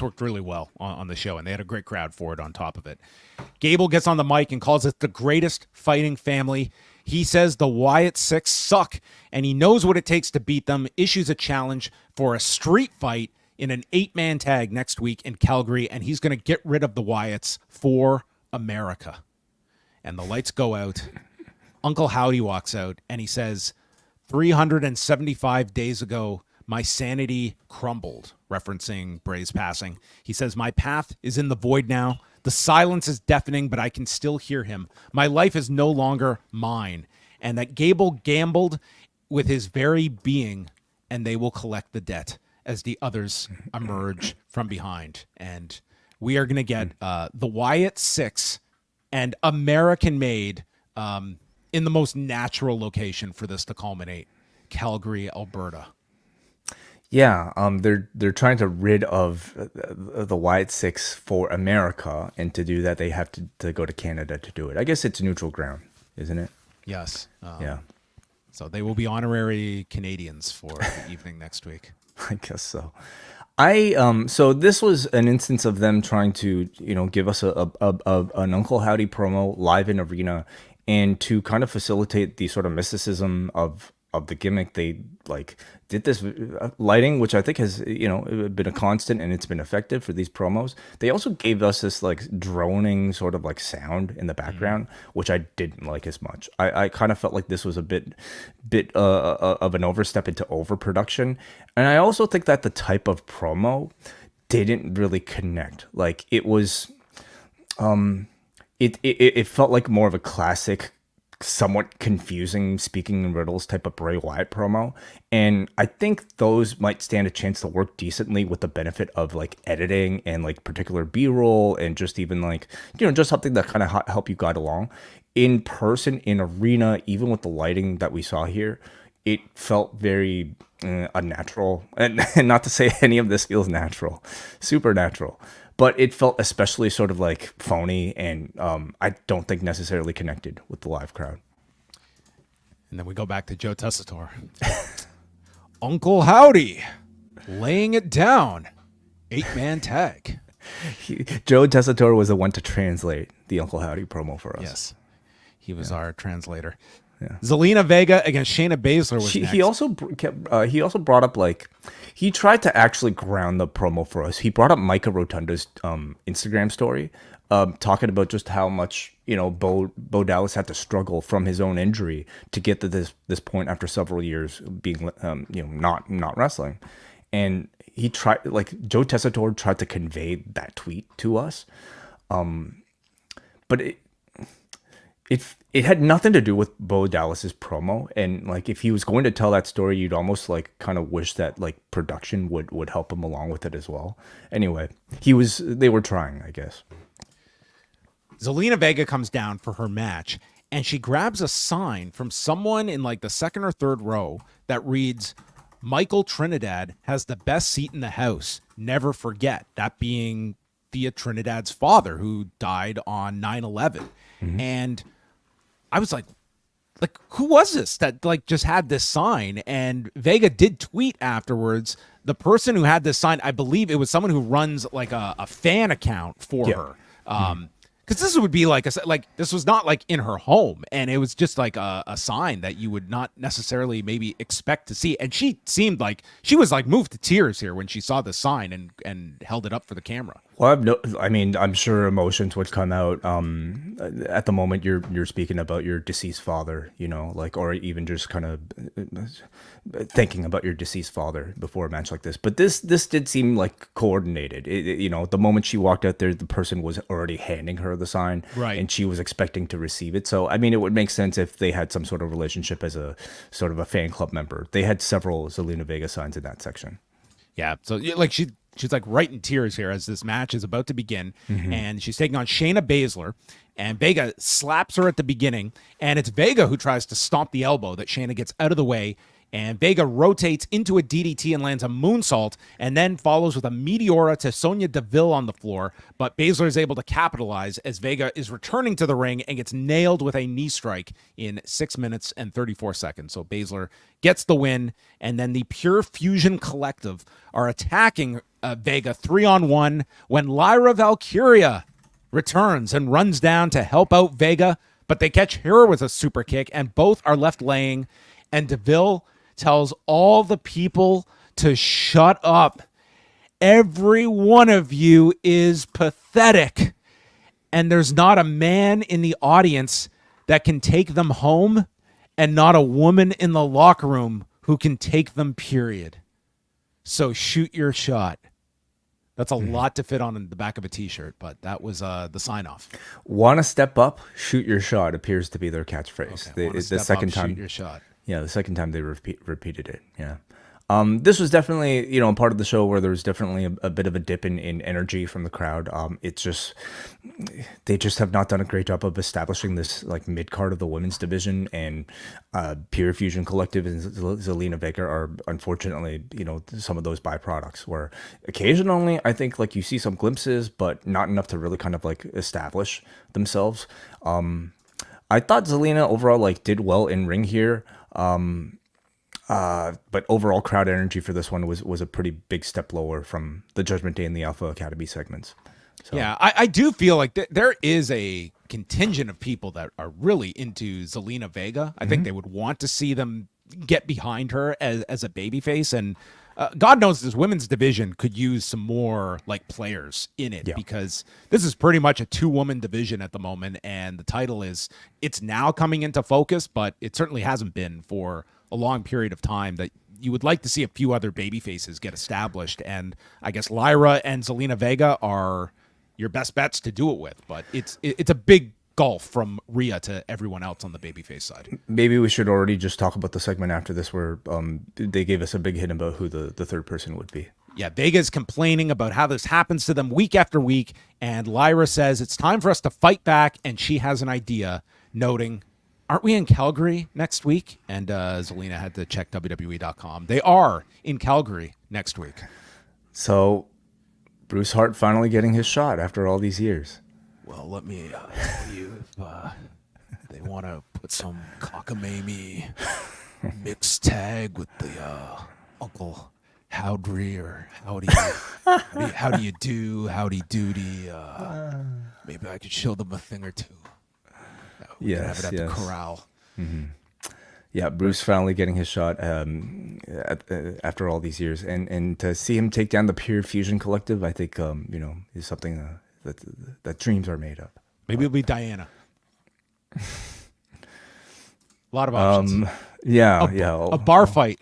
worked really well on the show, and they had a great crowd for it on top of it. Gable gets on the mic and calls it the greatest fighting family. He says the Wyatt Six suck, and he knows what it takes to beat them, issues a challenge for a street fight in an 8-man tag next week in Calgary, and he's going to get rid of the Wyatts for America. And the lights go out. Uncle Howdy walks out, and he says, 375 days ago, my sanity crumbled, referencing Bray's passing. He says, my path is in the void now. The silence is deafening, but I can still hear him. My life is no longer mine. And that Gable gambled with his very being, and they will collect the debt as the others emerge from behind. And we are going to get the Wyatt Six and American-made in the most natural location for this to culminate, Calgary, Alberta. Yeah, they're trying to rid of the Wyatt Six for America, and to do that, they have to go to Canada to do it. I guess it's neutral ground, isn't it? Yes. Yeah. So they will be honorary Canadians for the evening next week. I guess so. So this was an instance of them trying to, you know, give us an Uncle Howdy promo live in arena, and to kind of facilitate the sort of mysticism of the gimmick. They like did this lighting, which I think has, you know, been a constant, and it's been effective for these promos. They also gave us this like droning sort of like sound in the background, which I didn't like as much. I kind of felt like this was a bit of an overstep into overproduction, and I also think that the type of promo didn't really connect. Like it was, it felt like more of a classic, somewhat confusing speaking in riddles type of Bray Wyatt promo, and I think those might stand a chance to work decently with the benefit of like editing and like particular B-roll, and just even like, you know, just something that kind of help you guide along. In person, in arena, even with the lighting that we saw here, it felt very unnatural, and not to say any of this feels natural, supernatural, but it felt especially sort of like phony, and I don't think necessarily connected with the live crowd. And then we go back to Joe Tessitore. Uncle Howdy, laying it down. 8-man tag. Joe Tessitore was the one to translate the Uncle Howdy promo for us. Yes, he was our translator. Zelina Vega against Shayna Baszler was next. He also brought up, like, he tried to actually ground the promo for us. He brought up Micah Rotunda's Instagram story, talking about just how much, you know, Bo Dallas had to struggle from his own injury to get to this point after several years being you know, not wrestling. And he tried, like, Joe Tessitore tried to convey that tweet to us, but it had nothing to do with Bo Dallas's promo. And, like, if he was going to tell that story, you'd almost, like, kind of wish that, like, production would help him along with it as well. Anyway, they were trying, I guess. Zelina Vega comes down for her match, and she grabs a sign from someone in, like, the second or third row that reads, "Michael Trinidad has the best seat in the house. Never forget." That being Thea Trinidad's father, who died on 9/11. Mm-hmm. And I was like, who was this that, like, just had this sign? And Vega did tweet afterwards. The person who had this sign, I believe it was someone who runs, like, a fan account for her. Because this would be like this was not, like, in her home, and it was just like a sign that you would not necessarily maybe expect to see. And she seemed like she was, like, moved to tears here when she saw the sign and held it up for the camera. Well, I'm sure emotions would come out. At the moment you're speaking about your deceased father, you know, like, or even just kind of thinking about your deceased father before a match like this. But this did seem, like, coordinated. You know, the moment she walked out there, the person was already handing her the sign, right, and she was expecting to receive it. So, I mean, it would make sense if they had some sort of relationship as a sort of a fan club member. They had several Zelina Vega signs in that section. Yeah, so, like, she's, like, right in tears here as this match is about to begin, and she's taking on Shayna Baszler, and Vega slaps her at the beginning, and it's Vega who tries to stomp the elbow that Shayna gets out of the way, and Vega rotates into a DDT and lands a moonsault, and then follows with a Meteora to Sonya Deville on the floor, but Baszler is able to capitalize as Vega is returning to the ring and gets nailed with a knee strike in 6 minutes and 34 seconds. So Baszler gets the win, and then the Pure Fusion Collective are attacking Vega 3-on-1 when Lyra Valkyria returns and runs down to help out Vega, but they catch her with a super kick, and both are left laying, and Deville tells all the people to shut up. Every one of you is pathetic. And there's not a man in the audience that can take them home, and not a woman in the locker room who can take them, period. So shoot your shot. That's a lot to fit on in the back of a T-shirt, but that was the sign-off. Want to step up, shoot your shot appears to be their catchphrase. Okay, the second time, shoot your shot. Yeah, the second time they repeated it. Yeah. This was definitely, you know, part of the show where there was definitely a bit of a dip in energy from the crowd. It's just, they just have not done a great job of establishing this, like, mid-card of the women's division, and Pure Fusion Collective and Zelina Vega are, unfortunately, you know, some of those byproducts where occasionally I think, like, you see some glimpses, but not enough to really kind of, like, establish themselves. I thought Zelina overall, like, did well in ring here. But overall crowd energy for this one was a pretty big step lower from the Judgment Day and the Alpha Academy segments. So. Yeah, I do feel like there is a contingent of people that are really into Zelina Vega. I think they would want to see them get behind her as a babyface, and God knows this women's division could use some more, like, players in it, because this is pretty much a 2-woman division at the moment, and the title it's now coming into focus, but it certainly hasn't been for a long period of time. That you would like to see a few other baby faces get established, and I guess Lyra and Zelina Vega are your best bets to do it with, but it's a big gulf from Rhea to everyone else on the babyface side. Maybe we should already just talk about the segment after this where they gave us a big hint about who the third person would be. Yeah, Vega's complaining about how this happens to them week after week, and Lyra says it's time for us to fight back, and she has an idea, noting, aren't we in Calgary next week? And Zelina had to check WWE.com. They are in Calgary next week. So Bruce Hart finally getting his shot after all these years. Well, let me tell you, if they want to put some cockamamie mixed tag with the Uncle Howdry or howdy you do, howdy doody, maybe I could show them a thing or two. We can have it at the corral. Yeah, Bruce finally getting his shot after all these years, and to see him take down the Pure Fusion Collective, I think is something that dreams are made of. Maybe it'll be Diana. A lot of options. A bar fight.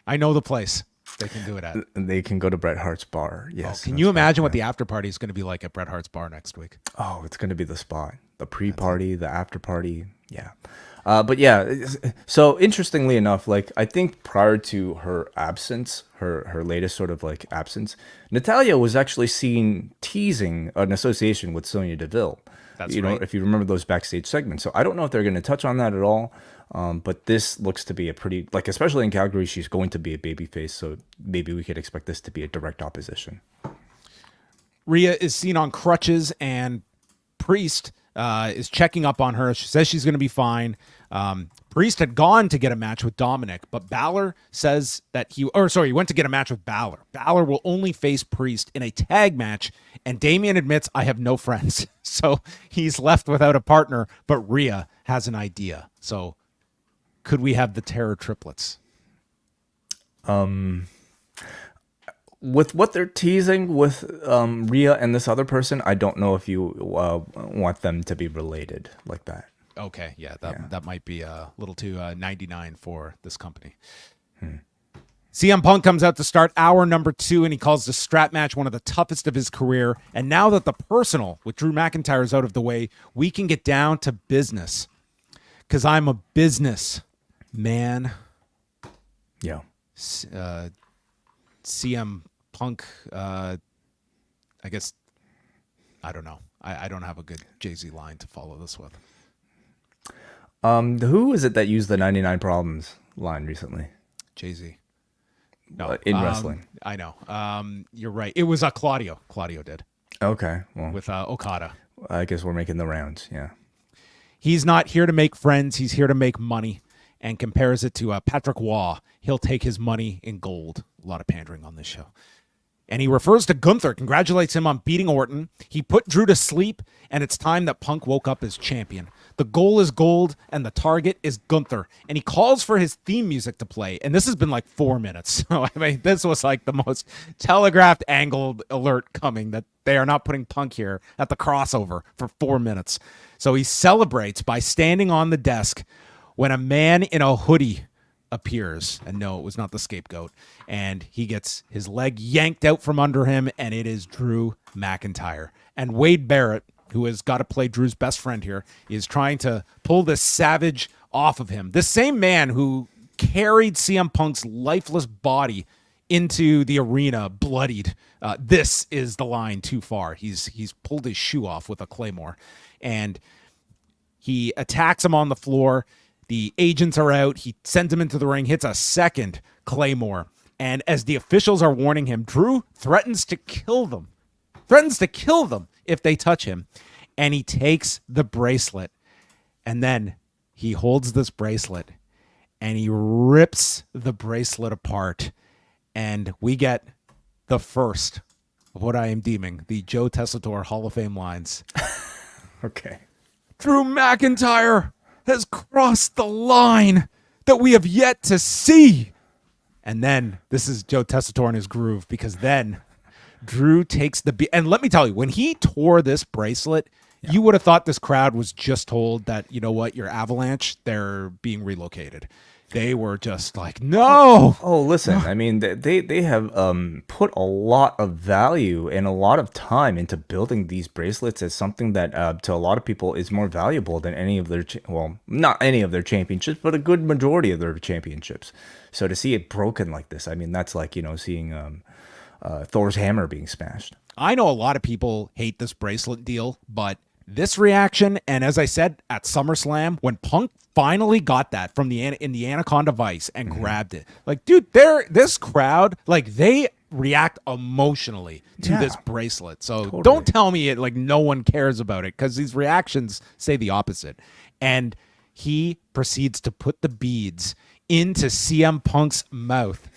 I know the place they can do it at. They can go to Bret Hart's bar. Yes. Can you imagine what the after party is going to be like at Bret Hart's bar next week? Oh, it's going to be the spot. The pre-party, the after party. Yeah. But yeah, so interestingly enough, like I think prior to her absence, her latest sort of like absence, Natalya was actually seen teasing an association with Sonya Deville. That's right. If you remember those backstage segments. So I don't know if they're going to touch on that at all. But this looks to be a pretty, like, especially in Calgary, she's going to be a babyface. So maybe we could expect this to be a direct opposition. Rhea is seen on crutches, and Priest is checking up on her. She says she's going to be fine. Priest had gone to get a match with Dominik, but Balor says that he went to get a match with Balor. Balor will only face Priest in a tag match, and Damian admits, I have no friends. So he's left without a partner, but Rhea has an idea. So could we have the Terror Triplets? With what they're teasing with Rhea and this other person, I don't know if you want them to be related like that. Okay, yeah, that might be a little too 99 for this company. CM Punk comes out to start hour number 2, and he calls the strap match one of the toughest of his career. And now that the personal with Drew McIntyre is out of the way, we can get down to business. Because I'm a business man. Yeah. CM Punk, I guess, I don't know. I don't have a good Jay-Z line to follow this with. Who is it that used the 99 Problems line recently? Jay-Z. No, in wrestling. I know. You're right. It was Claudio. Claudio did. Okay. Well, with Okada. I guess we're making the rounds. Yeah. He's not here to make friends. He's here to make money, and compares it to Patrick Waugh. He'll take his money in gold. A lot of pandering on this show. And he refers to Gunther, congratulates him on beating Orton. He put Drew to sleep, and it's time that Punk woke up as champion. The goal is gold, and the target is Gunther. And he calls for his theme music to play. And this has been like 4 minutes. So, I mean, this was like the most telegraphed, angled alert coming that they are not putting Punk here at the crossover for 4 minutes. So he celebrates by standing on the desk when a man in a hoodie appears, and no, it was not the scapegoat, and he gets his leg yanked out from under him, and it is Drew McIntyre. And Wade Barrett, who has got to play Drew's best friend here, is trying to pull this savage off of him. This same man who carried CM Punk's lifeless body into the arena bloodied. This is the line too far. He's pulled his shoe off with a claymore, and he attacks him on the floor. The agents are out. He sends him into the ring, hits a second claymore. And as the officials are warning him, Drew threatens to kill them. Threatens to kill them if they touch him. And he takes the bracelet. And then he holds this bracelet and he rips the bracelet apart. And we get the first of what I am deeming the Joe Tessitore Hall of Fame lines. Okay. Drew McIntyre has crossed the line that we have yet to see. And then this is Joe Tessitore in his groove, because then Drew takes the and let me tell you, when he tore this bracelet, you would have thought this crowd was just told that, you know what, your Avalanche, they're being relocated. They were just like, no. Oh, listen, I mean, they have put a lot of value and a lot of time into building these bracelets as something that to a lot of people is more valuable than any of their, not any of their championships, but a good majority of their championships. So to see it broken like this, I mean, that's like, seeing Thor's hammer being smashed. I know a lot of people hate this bracelet deal, but this reaction, and as I said at SummerSlam, when Punk finally got that from in the Anaconda Vice and grabbed it, like, dude, this crowd, like, they react emotionally to this bracelet. So don't tell me it like no one cares about it, because these reactions say the opposite. And he proceeds to put the beads into CM Punk's mouth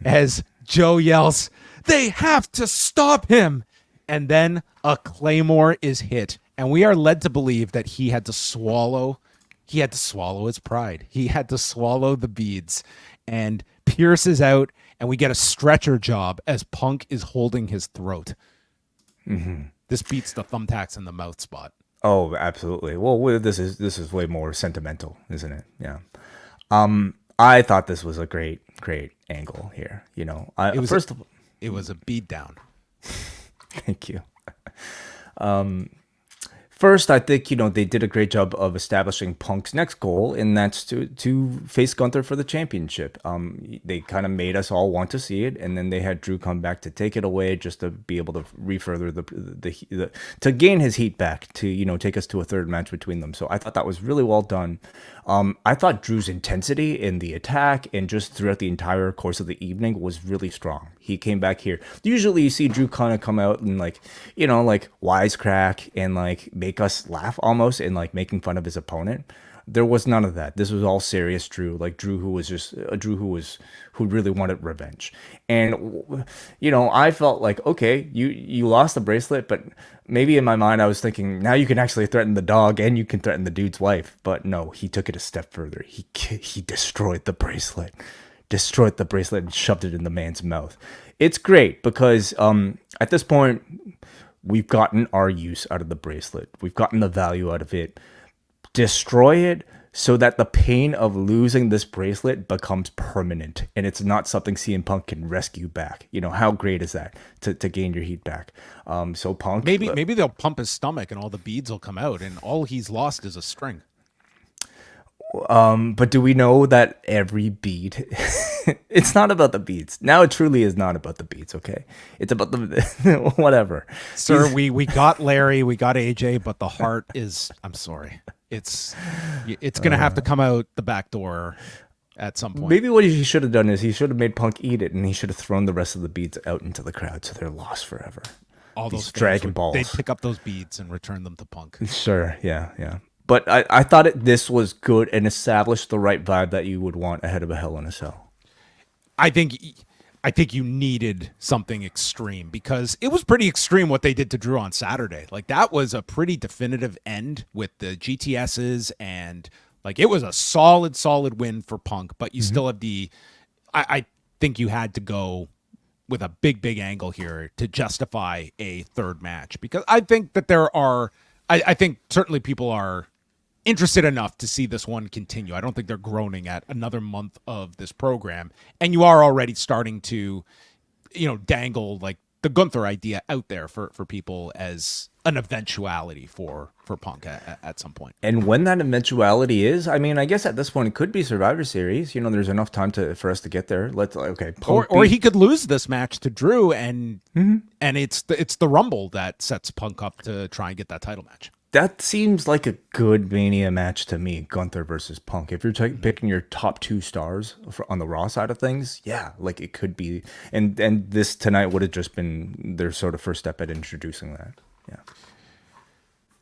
as Joe yells, "They have to stop him!" And then a claymore is hit. And we are led to believe that he had to swallow he had to swallow his pride. He had to swallow the beads, and Pierce is out, and we get a stretcher job as Punk is holding his throat. Mm-hmm. This beats the thumbtacks in the mouth spot. Oh, absolutely. Well, this is way more sentimental, isn't it? Yeah. I thought this was a great angle here. You know, it was a beat down. Thank you. First, I think, you know, they did a great job of establishing Punk's next goal, and that's to face Gunther for the championship. They kind of made us all want to see it, and then they had Drew come back to take it away, just to be able to refurther the to gain his heat back, to, you know, take us to a third match between them. So I thought that was really well done. I thought Drew's intensity in the attack and just throughout the entire course of the evening was really strong. He came back here. Usually you see Drew kind of come out and, like, you know, like wisecrack and like make us laugh almost, and like making fun of his opponent. There was none of that. This was all serious Drew, like Drew who was just who really wanted revenge. And, you know, I felt like, okay, you lost the bracelet, but maybe in my mind I was thinking, now you can actually threaten the dog and you can threaten the dude's wife. But no, he took it a step further. He destroyed the bracelet, and shoved it in the man's mouth. It's great because at this point we've gotten our use out of the bracelet. We've gotten the value out of it. Destroy it so that the pain of losing this bracelet becomes permanent, and it's not something CM Punk can rescue back. You know, how great is that to gain your heat back? So Punk, maybe they'll pump his stomach and all the beads will come out, and all he's lost is a string. But do we know that every bead? It's not about the beads. Now it truly is not about the beads. Okay, it's about the whatever. Sir, we got Larry, we got AJ, but the heart is. I'm sorry. It's gonna have to come out the back door at some point. Maybe what he should have done is he should have made Punk eat it, and he should have thrown the rest of the beads out into the crowd, so they're lost forever. All those Dragon Balls. They'd pick up those beads and return them to Punk. Sure, yeah. But I thought this was good and established the right vibe that you would want ahead of a Hell in a Cell. I think you needed something extreme, because it was pretty extreme what they did to Drew on Saturday. Like, that was a pretty definitive end with the GTSs, and like it was a solid win for Punk, but you still have I think you had to go with a big angle here to justify a third match, because I think that I think certainly people are interested enough to see this one continue. I don't think they're groaning at another month of this program. And you are already starting to, you know, dangle like the Gunther idea out there for people as an eventuality for Punk at some point. And when that eventuality is, I mean, I guess at this point it could be Survivor Series. You know, there's enough time for us to get there. Or he could lose this match to Drew, and it's the Rumble that sets Punk up to try and get that title match. That seems like a good Mania match to me, Gunther versus Punk. If you're picking your top two stars on the Raw side of things, yeah, like it could be. And this tonight would have just been their sort of first step at introducing that. Yeah.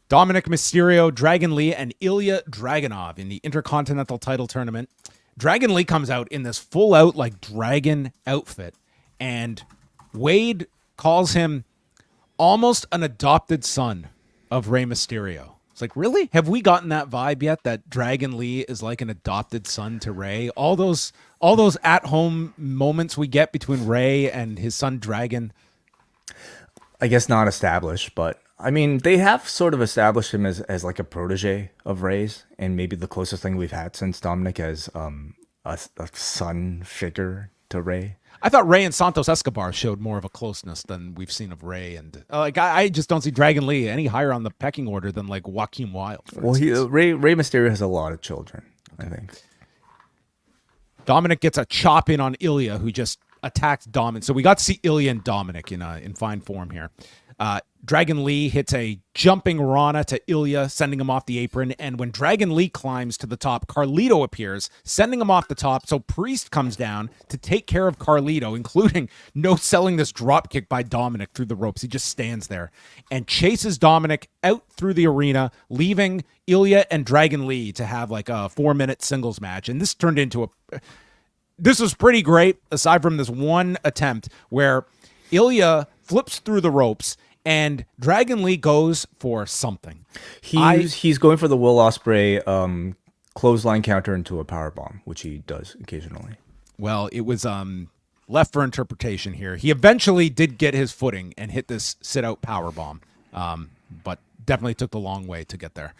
Dominik Mysterio, Dragon Lee, and Ilja Dragunov in the Intercontinental title tournament. Dragon Lee comes out in this full out like dragon outfit, and Wade calls him almost an adopted son of Rey Mysterio. It's like, really? Have we gotten that vibe yet, that Dragon Lee is like an adopted son to Rey? All those at-home moments we get between Rey and his son Dragon. I guess not established, but I mean, they have sort of established him as like a protege of Rey's, and maybe the closest thing we've had since Dominik as a son figure to Rey. I thought Rey and Santos Escobar showed more of a closeness than we've seen of Rey, and I just don't see Dragon Lee any higher on the pecking order than like Joaquin Wilde. Well, Rey Mysterio has a lot of children, I think. Dominik gets a chop in on Ilja, who just attacks Dominik. So we got to see Ilja and Dominik in fine form here. Dragon Lee hits a jumping Rana to Ilja, sending him off the apron. And when Dragon Lee climbs to the top, Carlito appears, sending him off the top. So Priest comes down to take care of Carlito, including no-selling this dropkick by Dominik through the ropes. He just stands there and chases Dominik out through the arena, leaving Ilja and Dragon Lee to have like a 4-minute singles match. And this turned into this was pretty great, aside from this one attempt where Ilja flips through the ropes and Dragon Lee goes for something. He's going for the Will Ospreay clothesline counter into a power bomb, which he does occasionally. Well, it was left for interpretation here. He eventually did get his footing and hit this sit-out power bomb, but definitely took the long way to get there.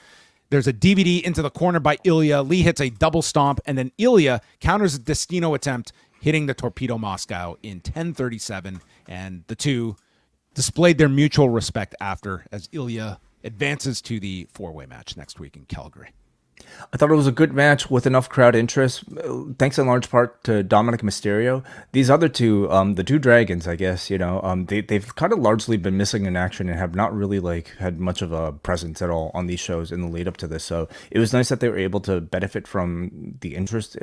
There's a DVD into the corner by Ilja. Lee hits a double stomp, and then Ilja counters a Destino attempt, hitting the Torpedo Moscow in 10:37, and the two displayed their mutual respect after, as Ilja advances to the four-way match next week in Calgary. I thought it was a good match with enough crowd interest, thanks in large part to Dominik Mysterio. These other two, the two dragons, I guess, they've kind of largely been missing in action and have not really had much of a presence at all on these shows in the lead up to this. So it was nice that they were able to benefit from the interest,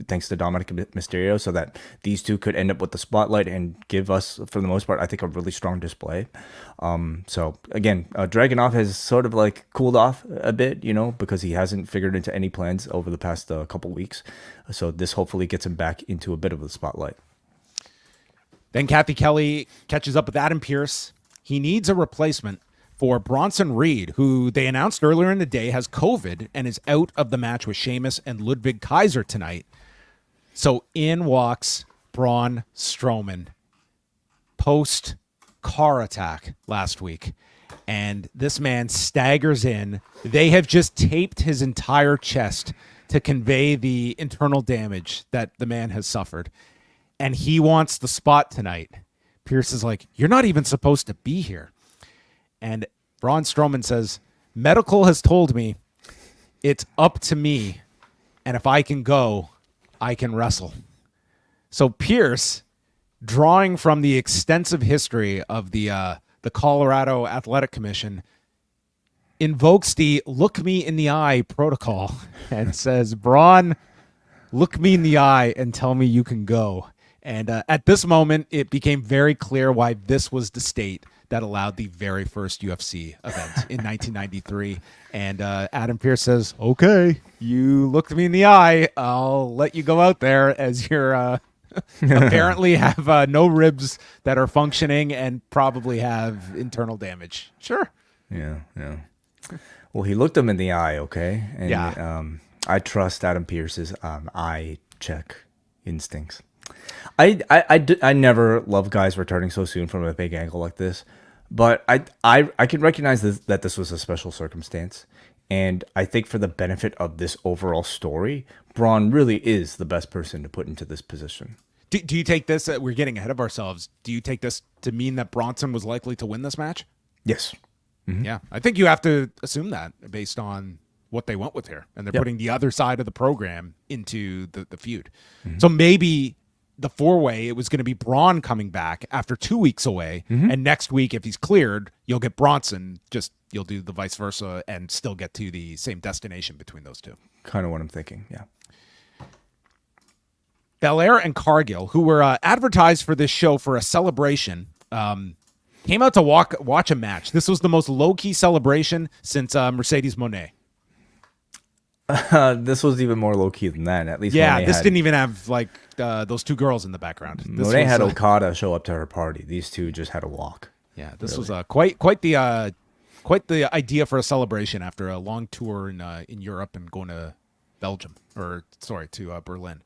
thanks to Dominik Mysterio, so that these two could end up with the spotlight and give us, for the most part, I think, a really strong display. So again, Dragunov has sort of cooled off a bit, because he hasn't figured into any plans over the past couple weeks. So this hopefully gets him back into a bit of the spotlight. Then Kathy Kelly catches up with Adam Pearce. He needs a replacement for Bronson Reed, who they announced earlier in the day has COVID and is out of the match with Sheamus and Ludwig Kaiser tonight. So in walks Braun Strowman post car attack last week. And this man staggers in. They have just taped his entire chest to convey the internal damage that the man has suffered. And he wants the spot tonight. Pearce is like, you're not even supposed to be here. And Braun Strowman says, medical has told me it's up to me. And if I can go, I can wrestle. So Pearce, drawing from the extensive history of the Colorado Athletic Commission, invokes the look me in the eye protocol and says, Braun, look me in the eye and tell me you can go. And at this moment, it became very clear why this was the state that allowed the very first UFC event in 1993. And Adam Pearce says, okay, you looked me in the eye. I'll let you go out there as you're apparently have no ribs that are functioning and probably have internal damage. Sure. Yeah. Well, he looked him in the eye, okay? And, yeah. I trust Adam Pearce's eye check instincts. I never love guys returning so soon from a big angle like this, but I can recognize that this was a special circumstance. And I think for the benefit of this overall story, Braun really is the best person to put into this position. Do you take this, we're getting ahead of ourselves, do you take this to mean that Bronson was likely to win this match? Yes. Mm-hmm. Yeah, I think you have to assume that based on what they went with here. And they're putting the other side of the program into the feud. Mm-hmm. So maybe the four-way, it was going to be Braun coming back after 2 weeks away. Mm-hmm. And next week, if he's cleared, you'll get Bronson. Just you'll do the vice versa and still get to the same destination between those two. Kind of what I'm thinking, yeah. Belair and Cargill, who were advertised for this show for a celebration, came out to watch a match. This was the most low-key celebration since Mercedes Moné. This was even more low-key than that. At least yeah, this didn't even have those two girls in the background. Moné had Okada show up to her party. These two just had a walk. Yeah, this was quite the idea for a celebration after a long tour in Europe and going to to Berlin.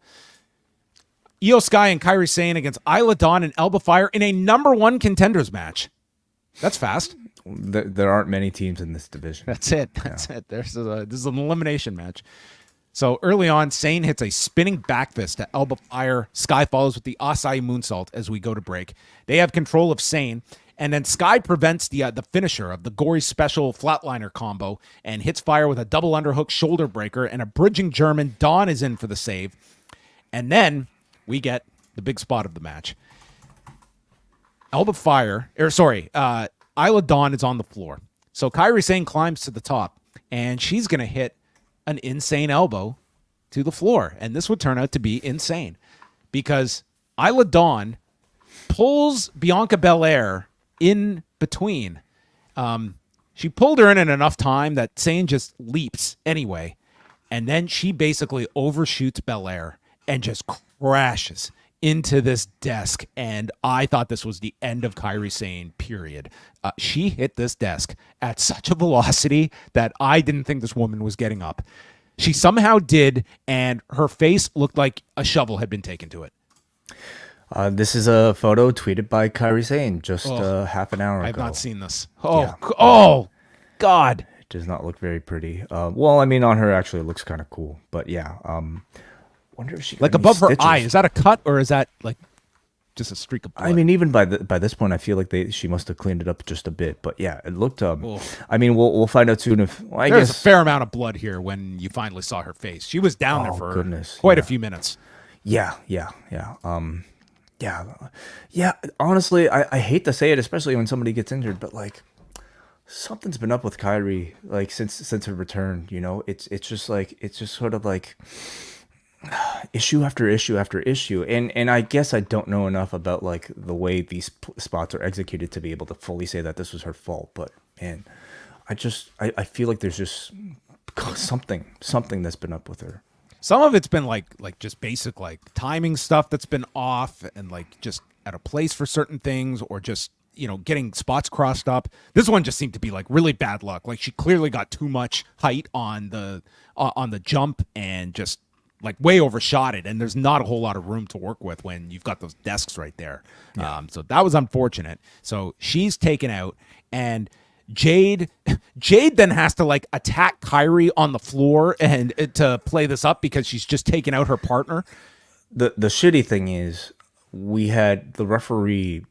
Io Sky and Kairi Sane against Isla Dawn and Alba Fyre in a number one contenders match. That's fast. There aren't many teams in this division. That's it. This is an elimination match. So early on, Sane hits a spinning back fist to Alba Fyre. Sky follows with the Asai moonsault as we go to break. They have control of Sane, and then Sky prevents the finisher of the gory special flatliner combo and hits Fyre with a double underhook shoulder breaker and a bridging German. Dawn is in for the save. And then we get the big spot of the match. Isla Dawn is on the floor. So Kairi Sane climbs to the top, and she's going to hit an insane elbow to the floor. And this would turn out to be insane because Isla Dawn pulls Bianca Belair in between. She pulled her in enough time that Sane just leaps anyway. And then she basically overshoots Belair and just crashes into this desk, and I thought this was the end of Kairi Sane, period. She hit this desk at such a velocity that I didn't think this woman was getting up. She somehow did, and her face looked like a shovel had been taken to it. This is a photo tweeted by Kairi Sane just half an hour ago. I've not seen this. Oh, God. It does not look very pretty. Well, I mean, on her, actually, it looks kind of cool. But yeah, wonder if she got like any above her stitches. eye. Is that a cut, or is that like just a streak of blood? I mean, even by this point, I feel like she must have cleaned it up just a bit. But yeah, it looked. I mean, we'll find out soon if I There's guess a fair amount of blood here when you finally saw her face. She was down there for quite a few minutes. Yeah. Honestly, I hate to say it, especially when somebody gets injured, but like something's been up with Kairi like since her return. You know, it's just sort of like issue after issue after issue, and I guess I don't know enough about like the way these spots are executed to be able to fully say that this was her fault. But man, I feel like there's just something that's been up with her. Some of it's been like just basic like timing stuff that's been off and like just out of place for certain things, or just, you know, getting spots crossed up. This one just seemed to be like really bad luck. Like she clearly got too much height on the jump and just like way overshot it. And there's not a whole lot of room to work with when you've got those desks right there. Yeah. So that was unfortunate. So she's taken out, and Jade then has to like attack Kairi on the floor and to play this up because she's just taken out her partner. The shitty thing is we had the referee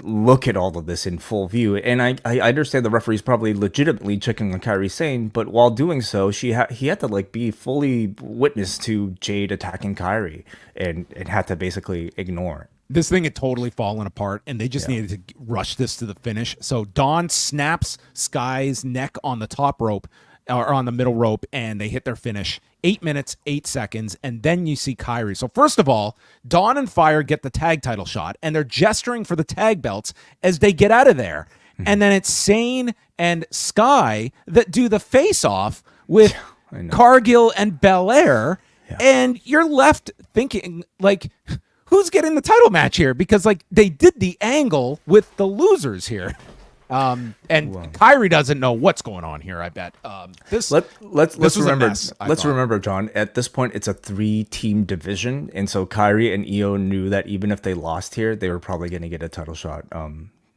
look at all of this in full view, and I understand the referee's probably legitimately checking on Kairi Sane, but while doing so, he had to like be fully witness to Jade attacking Kairi and had to basically ignore it. This thing had totally fallen apart, and they just needed to rush this to the finish. So Dawn snaps Sky's neck on the top rope, or on the middle rope, and they hit their finish. 8 minutes, 8 seconds, and then you see Kairi. So first of all, Dawn and Fire get the tag title shot, and they're gesturing for the tag belts as they get out of there. Mm-hmm. And then it's Sane and Sky that do the face-off with Cargill and Belair, and you're left thinking, like, who's getting the title match here? Because like they did the angle with the losers here. Kairi doesn't know what's going on here, I bet. Let's remember, John, at this point it's a 3-team division, and so Kairi and Io knew that even if they lost here, they were probably going to get a title shot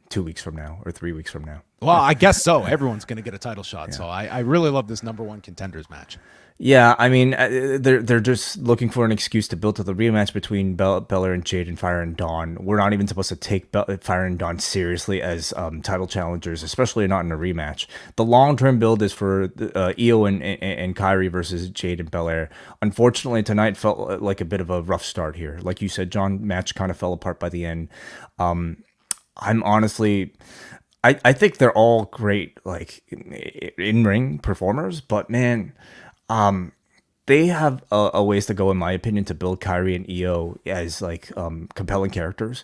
2 weeks from now or 3 weeks from now. Well, I guess so. Everyone's going to get a title shot. So I really love this number one contenders match. Yeah, I mean, they're just looking for an excuse to build to the rematch between Belair and Jade and Fire and Dawn. We're not even supposed to take Fire and Dawn seriously as title challengers, especially not in a rematch. The long-term build is for Io and Kairi versus Jade and Belair. Unfortunately, tonight felt like a bit of a rough start here. Like you said, John, match kind of fell apart by the end. I'm honestly... I think they're all great, like, in-ring performers, but man... they have a ways to go, in my opinion, to build Kairi and Io as like compelling characters.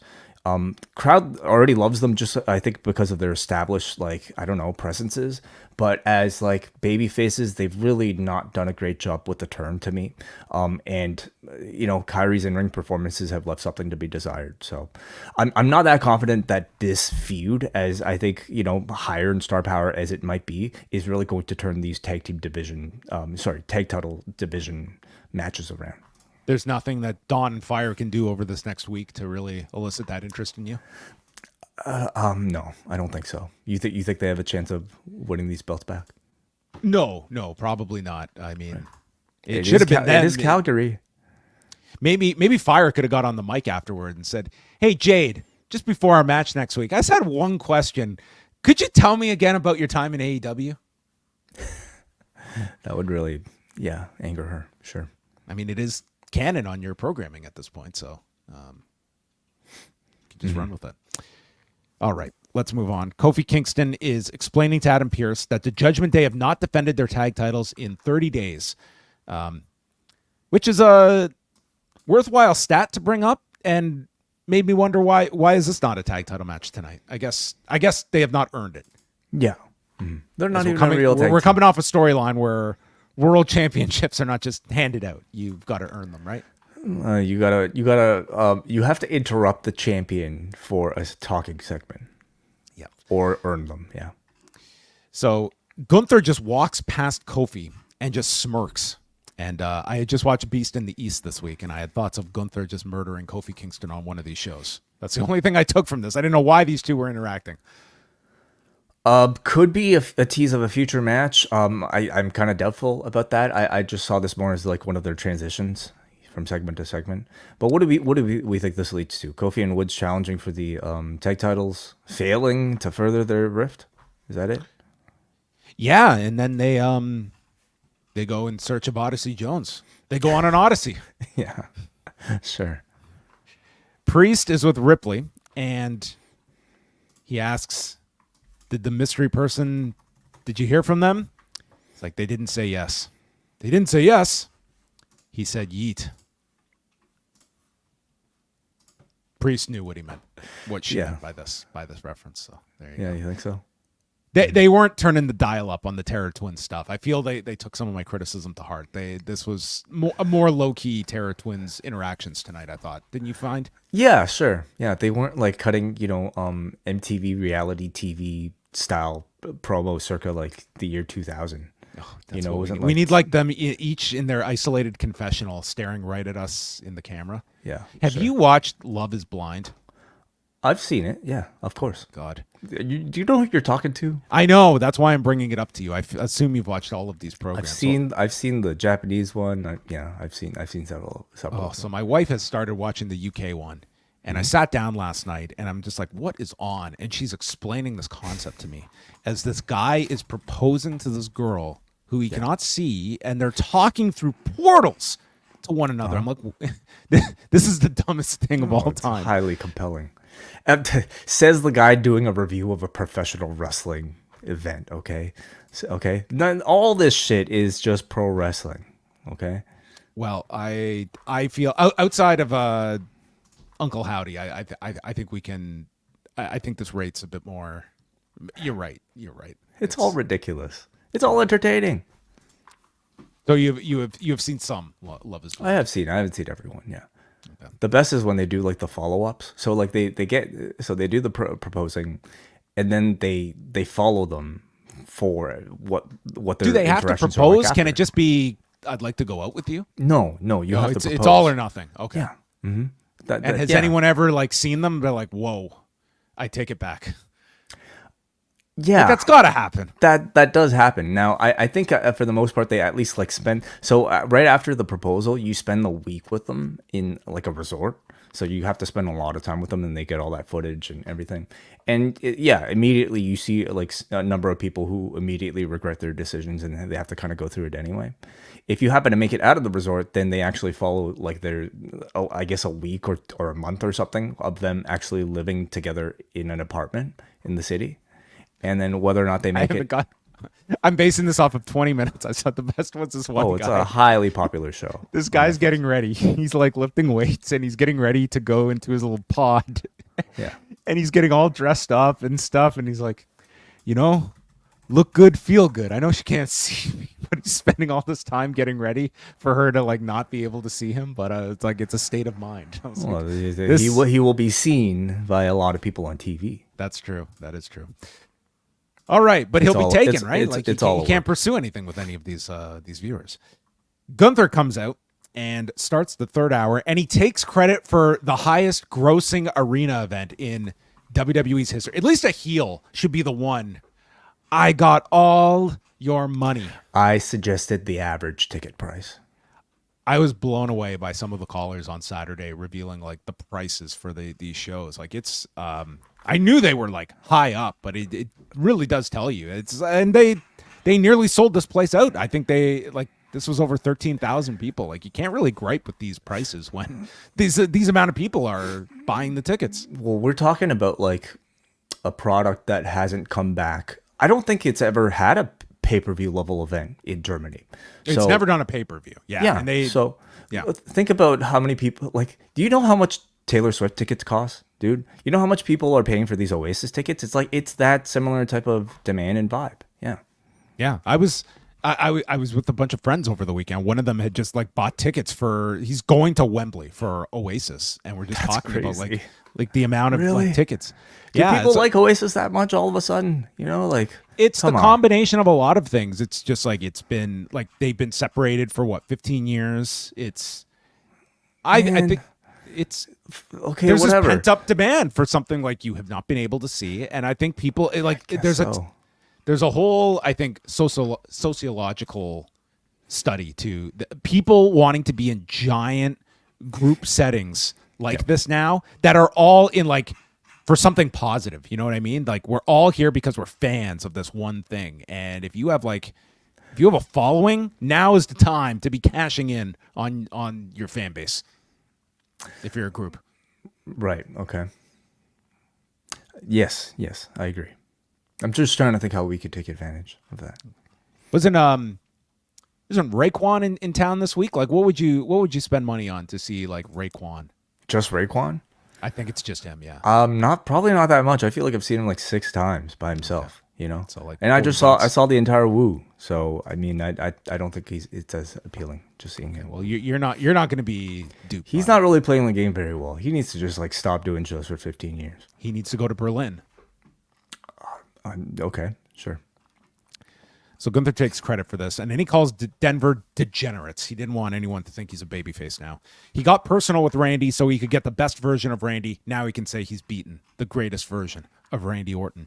Crowd already loves them, just I think because of their established, like, I don't know, presences. But as like baby faces, they've really not done a great job with the turn to me. And you know, Kairi's in-ring performances have left something to be desired. So I'm not that confident that this feud, as I think, you know, higher in star power as it might be, is really going to turn these tag title division matches around. There's nothing that Dawn and Fire can do over this next week to really elicit that interest in you? No, I don't think so. You think they have a chance of winning these belts back? No, probably not. I mean, right. It should have been them. It is Calgary. Maybe Fire could have got on the mic afterward and said, "Hey Jade, just before our match next week, I just had one question. Could you tell me again about your time in AEW?" That would really, anger her. Sure. I mean, it is canon on your programming at this point, so you can just run with it. All right, let's move on. Kofi Kingston is explaining to Adam Pearce that the Judgment Day have not defended their tag titles in 30 days, which is a worthwhile stat to bring up, and made me wonder why is this not a tag title match tonight? I guess they have not earned it. Yeah, they're not even a real tag. We're coming off a storyline where world championships are not just handed out. You've got to earn them, right? You have to interrupt the champion for a talking segment. Yeah. Or earn them. Yeah. So Gunther just walks past Kofi and just smirks And I had just watched Beast in the East this week, and I had thoughts of Gunther just murdering Kofi Kingston on one of these shows. That's the only thing I took from this. I didn't know why these two were interacting. Could be a tease of a future match. I'm kind of doubtful about that. I just saw this more as like one of their transitions from segment to segment. But what do we think this leads to? Kofi and Woods challenging for the tag titles, failing to further their rift. Is that it? Yeah, and then they go in search of Odyssey Jones. They go on an odyssey. Yeah, sure. Priest is with Ripley, and he asks, did you hear from them? It's like, they didn't say yes. They didn't say yes. He said yeet. Priest knew what he meant, what she meant by this reference. So there you go. Yeah, you think so? They weren't turning the dial up on the Terror Twins stuff. I feel they took some of my criticism to heart. This was a more low key Terror Twins interactions tonight, I thought. Didn't you find? Yeah, sure. Yeah, they weren't like cutting, MTV reality TV style promo circa like the year 2000. We need like them each in their isolated confessional, staring right at us in the camera. Yeah. Have you watched Love Is Blind? I've seen it. Yeah, of course. God. Do you know who you're talking to? I know. That's why I'm bringing it up to you. I assume you've watched all of these programs. I've seen the Japanese one. I've seen several. Oh, so my wife has started watching the UK one, and I sat down last night, and I'm just like, what is on? And she's explaining this concept to me as this guy is proposing to this girl who he cannot see, and they're talking through portals to one another. I'm like, this is the dumbest thing of all time. Highly compelling. Says the guy doing a review of a professional wrestling event. Okay, None, all this shit is just pro wrestling. Okay. Well, I feel outside of Uncle Howdy, I think we can. I think this rate's a bit more. You're right. It's all ridiculous. It's all entertaining. So you have seen some Love Is Blind. I haven't seen everyone. Yeah. Okay. The best is when they do like the follow-ups. So like they do the proposing, and then they follow them for what their do they have to propose? Like, can it just be I'd like to go out with you? No, you have to propose. It's all or nothing. Okay. Yeah. Mm-hmm. And has anyone ever like seen them? They're like, whoa, I take it back. Yeah, like, that's got to happen. That does happen. Now, I think for the most part, they at least like spend. So right after the proposal, you spend the week with them in like a resort. So you have to spend a lot of time with them, and they get all that footage and everything. And immediately you see like a number of people who immediately regret their decisions, and they have to kind of go through it anyway. If you happen to make it out of the resort, then they actually follow like their, I guess, a week or a month or something of them actually living together in an apartment in the city. And then whether or not they make it. I'm basing this off of 20 minutes. I saw the best one's this one guy. Oh, it's a highly popular show. This guy's getting ready. He's like lifting weights, and he's getting ready to go into his little pod. Yeah. And he's getting all dressed up and stuff. And he's like, look good, feel good. I know she can't see me, but he's spending all this time getting ready for her to like not be able to see him. But it's like it's a state of mind. He will be seen by a lot of people on TV. That's true. That is true. All right, but he'll be taken, right? Like he can't pursue anything with any of these viewers. Gunther comes out and starts the third hour, and he takes credit for the highest grossing arena event in WWE's history. At least a heel should be the one. I got all your money. I suggested the average ticket price. I was blown away by some of the callers on Saturday revealing like the prices for these shows. Like it's, I knew they were like high up, but it really does tell you and they nearly sold this place out. I think this was over 13,000 people. Like you can't really gripe with these prices when these amount of people are buying the tickets. Well, we're talking about like a product that hasn't come back. I don't think it's ever had a pay-per-view level event in Germany. It's never done a pay-per-view. Yeah. And think about how many people, like, do you know how much Taylor Swift tickets cost, dude? You know how much people are paying for these Oasis tickets? It's like, it's that similar type of demand and vibe. Yeah. Yeah. I was with a bunch of friends over the weekend. One of them had just like bought tickets he's going to Wembley for Oasis. And we're just talking crazy. about like the amount of like tickets. Do people like Oasis that much all of a sudden? Like, It's the combination of a lot of things. It's just like it's been like they've been separated for what 15 years. I think it's okay. There's Whatever. this pent up demand for something like you have not been able to see, and I think people there's a whole I think sociological study to people wanting to be in giant group settings like this now that are all in like. For something positive, you know what I mean? Like we're all here because we're fans of this one thing. And if you have a following, now is the time to be cashing in on your fan base. If you're a group. Right. Okay. Yes, I agree. I'm just trying to think how we could take advantage of that. Isn't Raekwon in town this week? Like what would you spend money on to see like Raekwon? Just Raekwon? I think it's just him, yeah. Probably not that much. I feel like I've seen him like 6 times by himself, you know. So like, and I saw the entire Woo. So I mean, I don't think it's as appealing just seeing him. Well, you're not going to be duped. He's not really playing the game very well. He needs to just like stop doing shows for 15 years. He needs to go to Berlin. Okay, sure. So Gunther takes credit for this, and then he calls Denver degenerates. He didn't want anyone to think he's a babyface now. He got personal with Randy so he could get the best version of Randy. Now he can say he's beaten the greatest version of Randy Orton.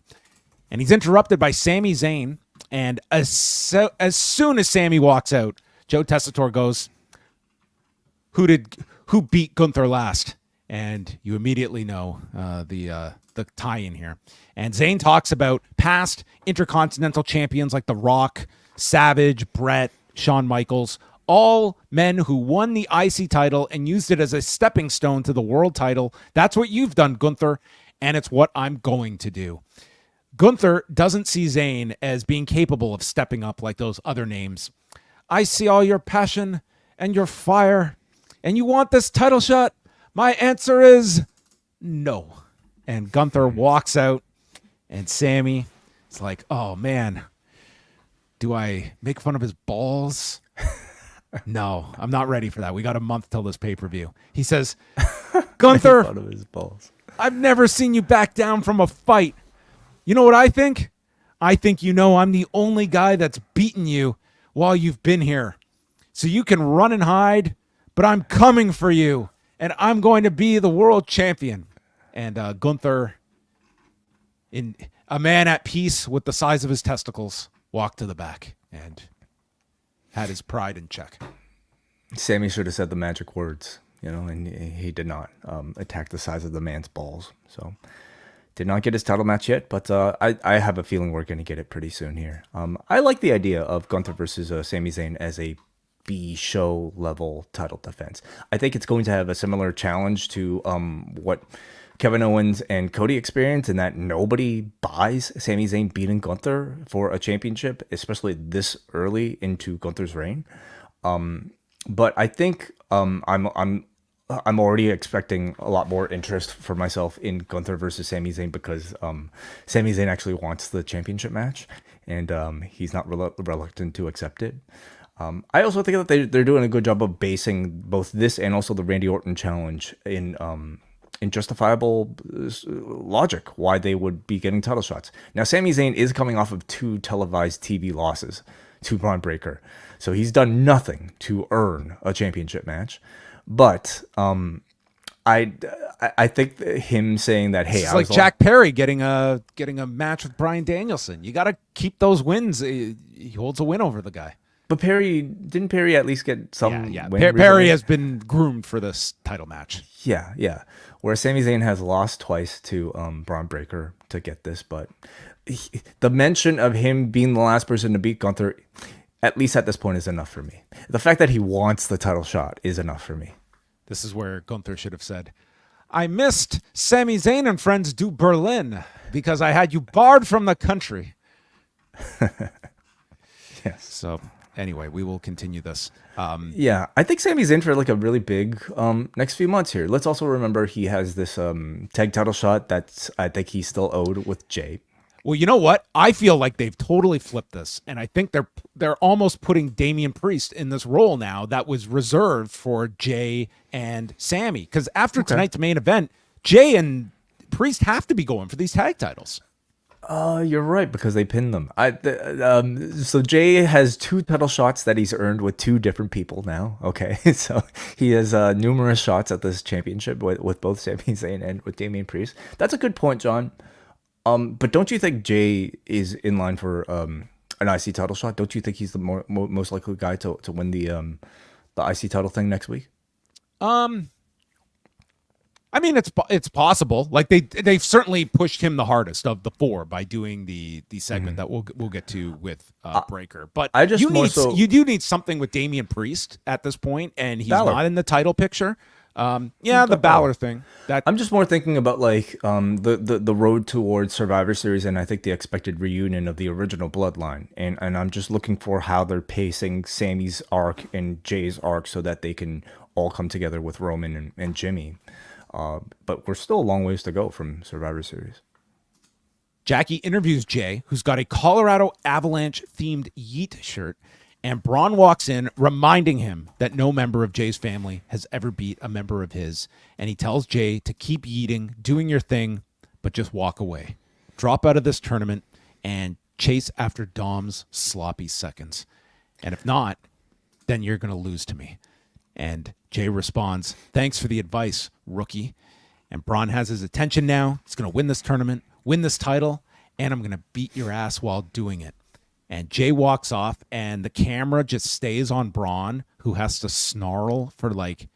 And he's interrupted by Sami Zayn, and as soon as Sami walks out, Joe Tessitore goes, who beat Gunther last? And you immediately know the tie-in here. And Zayn talks about past Intercontinental champions like The Rock, Savage, Brett, Shawn Michaels, all men who won the IC title and used it as a stepping stone to the world title. That's what you've done, Gunther, and it's what I'm going to do. Gunther doesn't see Zayn as being capable of stepping up like those other names. I see all your passion and your fire, and you want this title shot? My answer is no. And Gunther walks out, and Sami is like, oh, man, do I make fun of his balls? No, I'm not ready for that. We got a month till this pay-per-view. He says, Gunther, Make fun of his balls. I've never seen you back down from a fight. You know what I think? I think you know I'm the only guy that's beaten you while you've been here. So you can run and hide, but I'm coming for you, and I'm going to be the world champion. And Gunther, in a man at peace with the size of his testicles, walked to the back and had his pride in check. Sami should have said the magic words, you know, and he did not attack the size of the man's balls. So did not get his title match yet, but I have a feeling we're going to get it pretty soon here. I like the idea of Gunther versus Sami Zayn as a B-show level title defense. I think it's going to have a similar challenge to what Kevin Owens and Cody experience, in that nobody buys Sami Zayn beating Gunther for a championship, especially this early into Gunther's reign. But I think I'm already expecting a lot more interest for myself in Gunther versus Sami Zayn because Sami Zayn actually wants the championship match, and he's not reluctant to accept it. I also think that they're doing a good job of basing both this and also the Randy Orton challenge in justifiable logic why they would be getting title shots. Now, Sami Zayn is coming off of 2 televised TV losses to Braun Breaker, so he's done nothing to earn a championship match. But I think him saying that, hey, it's like Jack Perry getting a match with Bryan Danielson. You got to keep those wins. He holds a win over the guy. But didn't Perry at least get some? Yeah. Win Perry has been groomed for this title match. Yeah. Whereas Sami Zayn has lost twice to Braun Breaker to get this, but the mention of him being the last person to beat Gunther, at least at this point, is enough for me. The fact that he wants the title shot is enough for me. This is where Gunther should have said, I missed Sami Zayn and friends do Berlin because I had you barred from the country. Yes. So anyway, we will continue this. Yeah, I think Sami's in for like a really big next few months here. Let's also remember he has this tag title shot that I think he's still owed with Jay. Well, you know what? I feel like they've totally flipped this, and I think they're almost putting Damian Priest in this role now that was reserved for Jay and Sami. Because after tonight's main event, Jay and Priest have to be going for these tag titles. You're right, because they pinned them. So Jay has 2 title shots that he's earned with 2 different people now. Okay, so he has numerous shots at this championship with both Sami Zayn and with Damian Priest. That's a good point, John. But don't you think Jay is in line for an IC title shot? Don't you think he's the most likely guy to win the IC title thing next week? I mean, it's possible. Like they've certainly pushed him the hardest of the 4 by doing the segment that we'll get to with Breaker. But you do need something with Damian Priest at this point, and he's not in the title picture. The Balor thing. I'm just more thinking about like the road towards Survivor Series, and I think the expected reunion of the original Bloodline, and I'm just looking for how they're pacing Sammy's arc and Jay's arc so that they can all come together with Roman and Jimmy. But we're still a long ways to go from Survivor Series. Jackie interviews Jay, who's got a Colorado Avalanche themed Yeet shirt, and Braun walks in, reminding him that no member of Jay's family has ever beat a member of his, and he tells Jay to keep yeeting, doing your thing, but just walk away. Drop out of this tournament and chase after Dom's sloppy seconds. And if not, then you're going to lose to me. And Jay responds, thanks for the advice, rookie. And Braun has his attention now. He's going to win this tournament, win this title, and I'm going to beat your ass while doing it. And Jay walks off, and the camera just stays on Braun, who has to snarl for like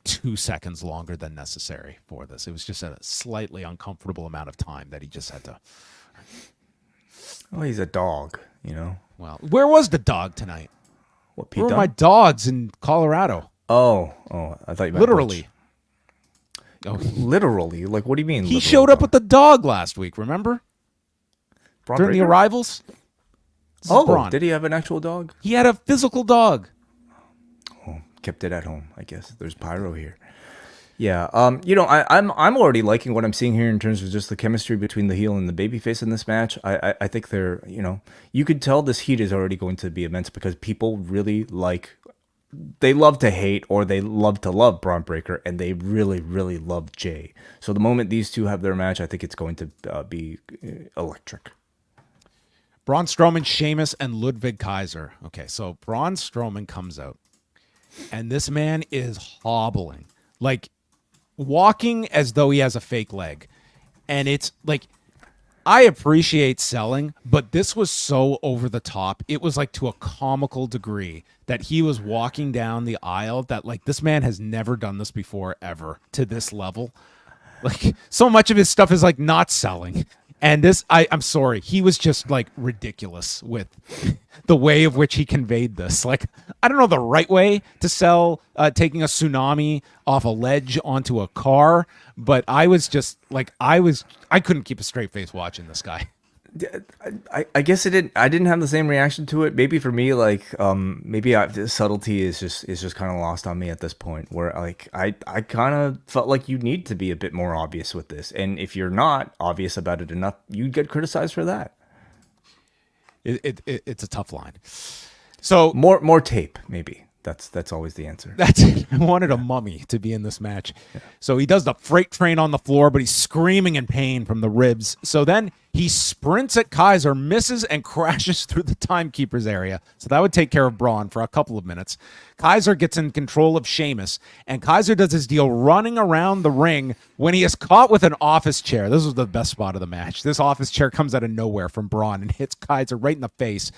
2 seconds longer than necessary for this. It was just a slightly uncomfortable amount of time that he just had to. Well, he's a dog, you know. Well, where was the dog tonight? What, Pete Where Dunne? were my dogs in Colorado? Oh, I thought you meant literally. Literally? Like, what do you mean? He showed up with the dog last week, remember? During the arrivals? Did he have an actual dog? He had a physical dog. Oh, kept it at home, I guess. There's pyro here. Yeah, I'm already liking what I'm seeing here in terms of just the chemistry between the heel and the babyface in this match. I think they're, you could tell this heat is already going to be immense because people really they love to hate or they love to love Braun Breaker, and they really, really love Jay. So the moment these two have their match, I think it's going to be electric. Braun Strowman, Sheamus, and Ludwig Kaiser. Okay, so Braun Strowman comes out, and this man is hobbling, like walking as though he has a fake leg. And it's like, I appreciate selling, but this was so over the top. It was like to a comical degree that he was walking down the aisle that like this man has never done this before ever to this level. Like so much of his stuff is like not selling. And this, I'm sorry, he was just like ridiculous with the way of which he conveyed this. Like, I don't know the right way to sell taking a tsunami off a ledge onto a car, but I was just like, I couldn't keep a straight face watching this guy. I guess I didn't have the same reaction to it. Maybe for me, like maybe the subtlety is just kind of lost on me at this point. Where like I kind of felt like you need to be a bit more obvious with this, and if you're not obvious about it enough, you get criticized for that. It's a tough line. So more tape, maybe. That's always the answer. That's it. I wanted a mummy to be in this match. Yeah. So he does the freight train on the floor, but he's screaming in pain from the ribs. So then he sprints at Kaiser, misses, and crashes through the timekeeper's area. So that would take care of Braun for a couple of minutes. Kaiser gets in control of Sheamus, and Kaiser does his deal running around the ring when he is caught with an office chair. This was the best spot of the match. This office chair comes out of nowhere from Braun and hits Kaiser right in the face.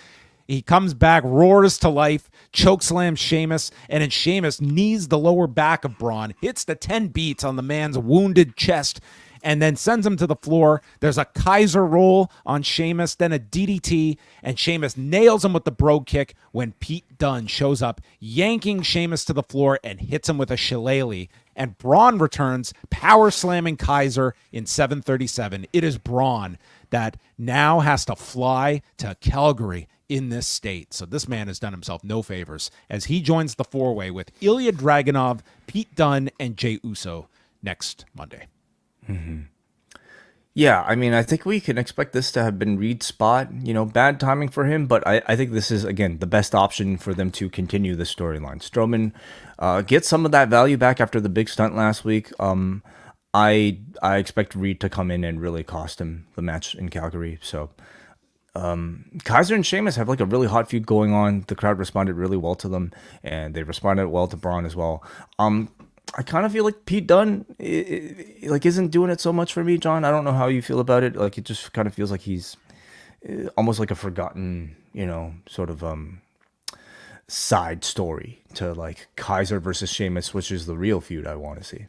He comes back, roars to life, chokeslams Sheamus, and then Sheamus knees the lower back of Braun, hits the 10 beats on the man's wounded chest, and then sends him to the floor. There's a Kaiser roll on Sheamus, then a DDT, and Sheamus nails him with the brogue kick when Pete Dunne shows up, yanking Sheamus to the floor and hits him with a shillelagh. And Braun returns, power slamming Kaiser in 7:37. It is Braun that now has to fly to Calgary in this state. So this man has done himself no favors as he joins the four-way with Ilja Dragunov, Pete Dunne, and Jey Uso next Monday. Mm-hmm. Yeah, I mean, I think we can expect this to have been Reed's spot. Bad timing for him, but I think this is, again, the best option for them to continue the storyline. Strowman gets some of that value back after the big stunt last week. I expect Reed to come in and really cost him the match in Calgary. So Kaiser and Sheamus have like a really hot feud going on. The crowd responded really well to them, and they responded well to Braun as well. I kind of feel like Pete Dunne isn't doing it so much for me, John. I don't know how you feel about it. Like, it just kind of feels like he's almost like a forgotten, sort of side story to like Kaiser versus Sheamus, which is the real feud I want to see.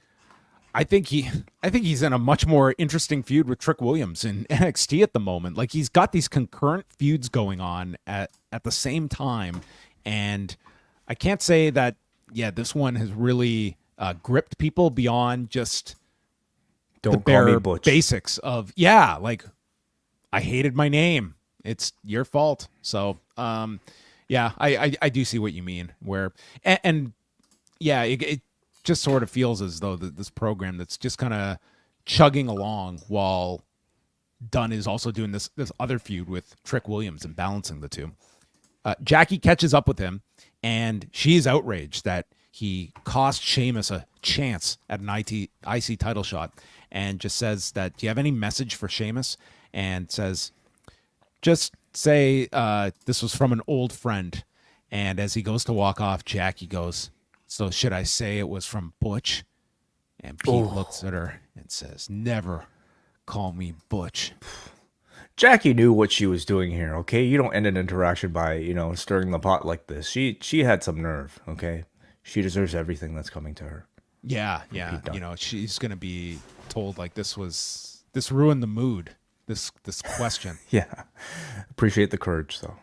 I think he's in a much more interesting feud with Trick Williams in NXT at the moment. Like, he's got these concurrent feuds going on at the same time, and I can't say that. Yeah, this one has really gripped people beyond just Don't the call me bare Butch. basics of like I hated my name. It's your fault. So yeah, I do see what you mean. Where and yeah, it just sort of feels as though this program that's just kind of chugging along while Dunn is also doing this other feud with Trick Williams and balancing the two. Jackie catches up with him, and she's outraged that he cost Sheamus a chance at an IC title shot, and just says that, do you have any message for Sheamus? And says, just say this was from an old friend. And as he goes to walk off, Jackie goes, so should I say it was from Butch? And Pete looks at her and says, never call me Butch. Jackie knew what she was doing here, okay? You don't end an interaction by, stirring the pot like this. She had some nerve, okay? She deserves everything that's coming to her. Yeah. She's going to be told like this ruined the mood, this question. Yeah. Appreciate the courage, though.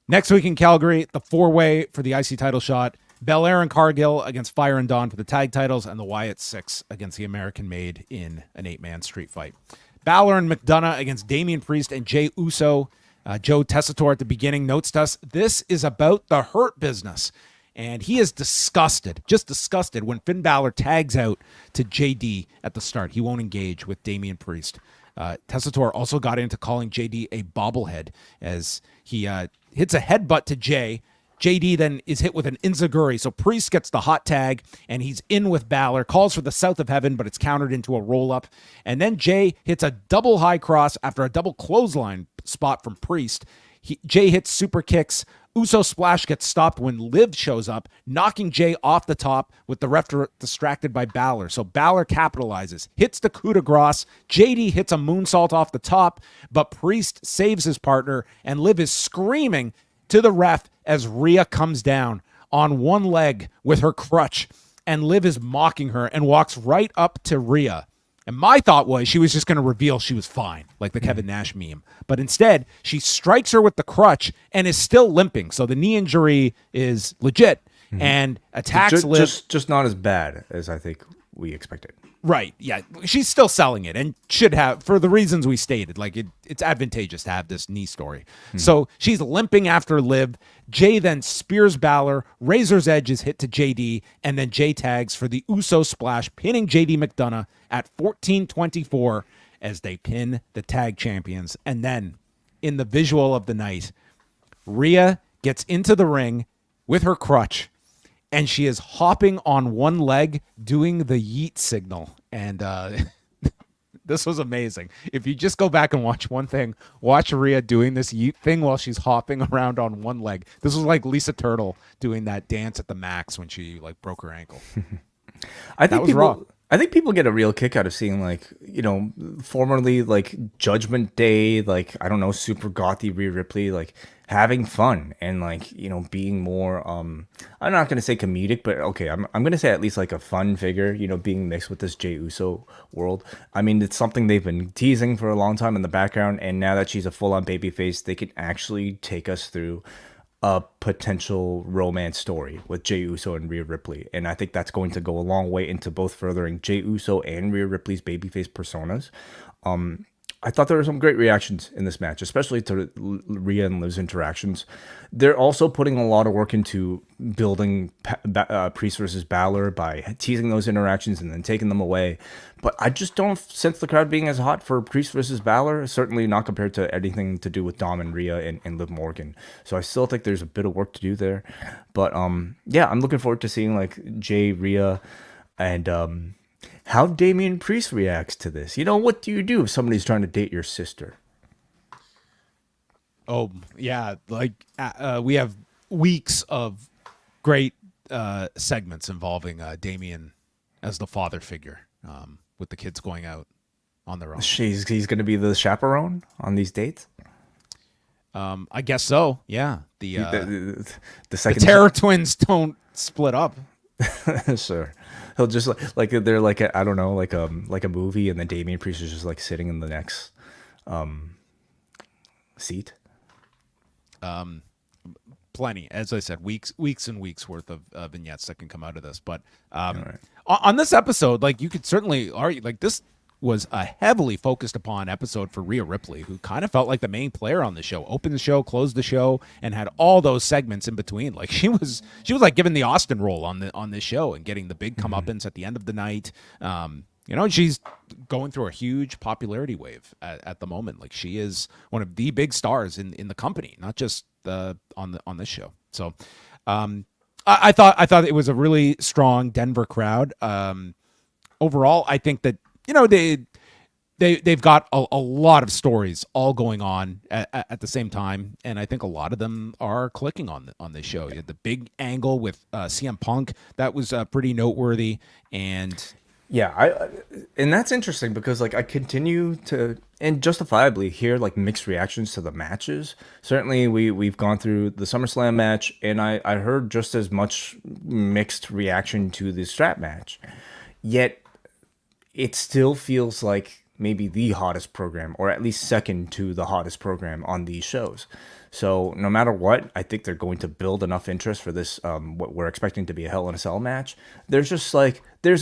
Next week in Calgary, the 4-way for the IC title shot. Belair and Cargill against Fire and Dawn for the tag titles, and the Wyatt Six against the American Made in an 8-man street fight. Balor and McDonagh against Damian Priest and Jey Uso. Joe Tessitore at the beginning notes to us, this is about the Hurt Business. And he is disgusted when Finn Balor tags out to JD at the start. He won't engage with Damian Priest. Tessitore also got into calling JD a bobblehead as he hits a headbutt to Jay. JD then is hit with an enziguri, so Priest gets the hot tag, and he's in with Balor, calls for the South of Heaven, but it's countered into a roll-up. And then Jay hits a double high cross after a double clothesline spot from Priest. Jay hits super kicks. Uso splash gets stopped when Liv shows up, knocking Jay off the top with the ref distracted by Balor. So Balor capitalizes, hits the coup de grace. JD hits a moonsault off the top, but Priest saves his partner, and Liv is screaming to the ref as Rhea comes down on one leg with her crutch, and Liv is mocking her and walks right up to Rhea. And my thought was she was just going to reveal she was fine, like the Kevin Nash meme. But instead, she strikes her with the crutch and is still limping. So the knee injury is legit and attacks Liv. Just not as bad as I think we expected. Right, yeah. She's still selling it and should have, for the reasons we stated. Like, it's advantageous to have this knee story. So she's limping after Liv. Jay then spears Balor. Razor's Edge is hit to JD, and then Jay tags for the Uso splash, pinning JD McDonagh at 14:24 as they pin the tag champions. And then, in the visual of the night, Rhea gets into the ring with her crutch, and she is hopping on one leg doing the yeet signal. And this was amazing. If you just go back and watch one thing, watch Rhea doing this yeet thing while she's hopping around on one leg. This was like Lisa Turtle doing that dance at the Max when she like broke her ankle. I think was raw. I think people get a real kick out of seeing, like, formerly, like, Judgment Day, like, I don't know, super gothy Rhea Ripley, like, having fun and, like, being more, I'm not going to say comedic, but, okay, I'm going to say at least, like, a fun figure, being mixed with this Jey Uso world. I mean, it's something they've been teasing for a long time in the background, and now that she's a full-on babyface, they can actually take us through a potential romance story with Jey Uso and Rhea Ripley. And I think that's going to go a long way into both furthering Jey Uso and Rhea Ripley's babyface personas. I thought there were some great reactions in this match, especially to Rhea and Liv's interactions. They're also putting a lot of work into building Priest versus Balor by teasing those interactions and then taking them away. But I just don't sense the crowd being as hot for Priest versus Balor, certainly not compared to anything to do with Dom and Rhea and Liv Morgan. So I still think there's a bit of work to do there. But yeah, I'm looking forward to seeing like Jay, Rhea, and How Damian Priest reacts to this. What do you do if somebody's trying to date your sister? Oh, yeah. We have weeks of great segments involving Damian as the father figure, with the kids going out on their own. He's going to be the chaperone on these dates? I guess so. Yeah. The second the Terror Twins don't split up. Sure. He'll just like they're like I don't know, like a movie, and then Damian Priest is just like sitting in the next seat. Plenty, as I said, weeks and weeks worth of vignettes that can come out of this. But on this episode, like, you could certainly argue, like, this was a heavily focused upon episode for Rhea Ripley, who kind of felt like the main player on the show. Opened the show, closed the show, and had all those segments in between. Like, she was like given the Austin role on this show and getting the big comeuppance at the end of the night. She's going through a huge popularity wave at the moment. Like, she is one of the big stars in the company, not just on this show. So I thought it was a really strong Denver crowd. Overall, I think that they've got a lot of stories all going on at the same time, and I think a lot of them are clicking on this show. You had the big angle with CM Punk that was pretty noteworthy, and yeah, and that's interesting because like I continue to and justifiably hear like mixed reactions to the matches. Certainly, we've gone through the SummerSlam match, and I heard just as much mixed reaction to the strap match. Yet it still feels like maybe the hottest program, or at least second to the hottest program on these shows. So no matter what, I think they're going to build enough interest for this, what we're expecting to be a Hell in a Cell match. There's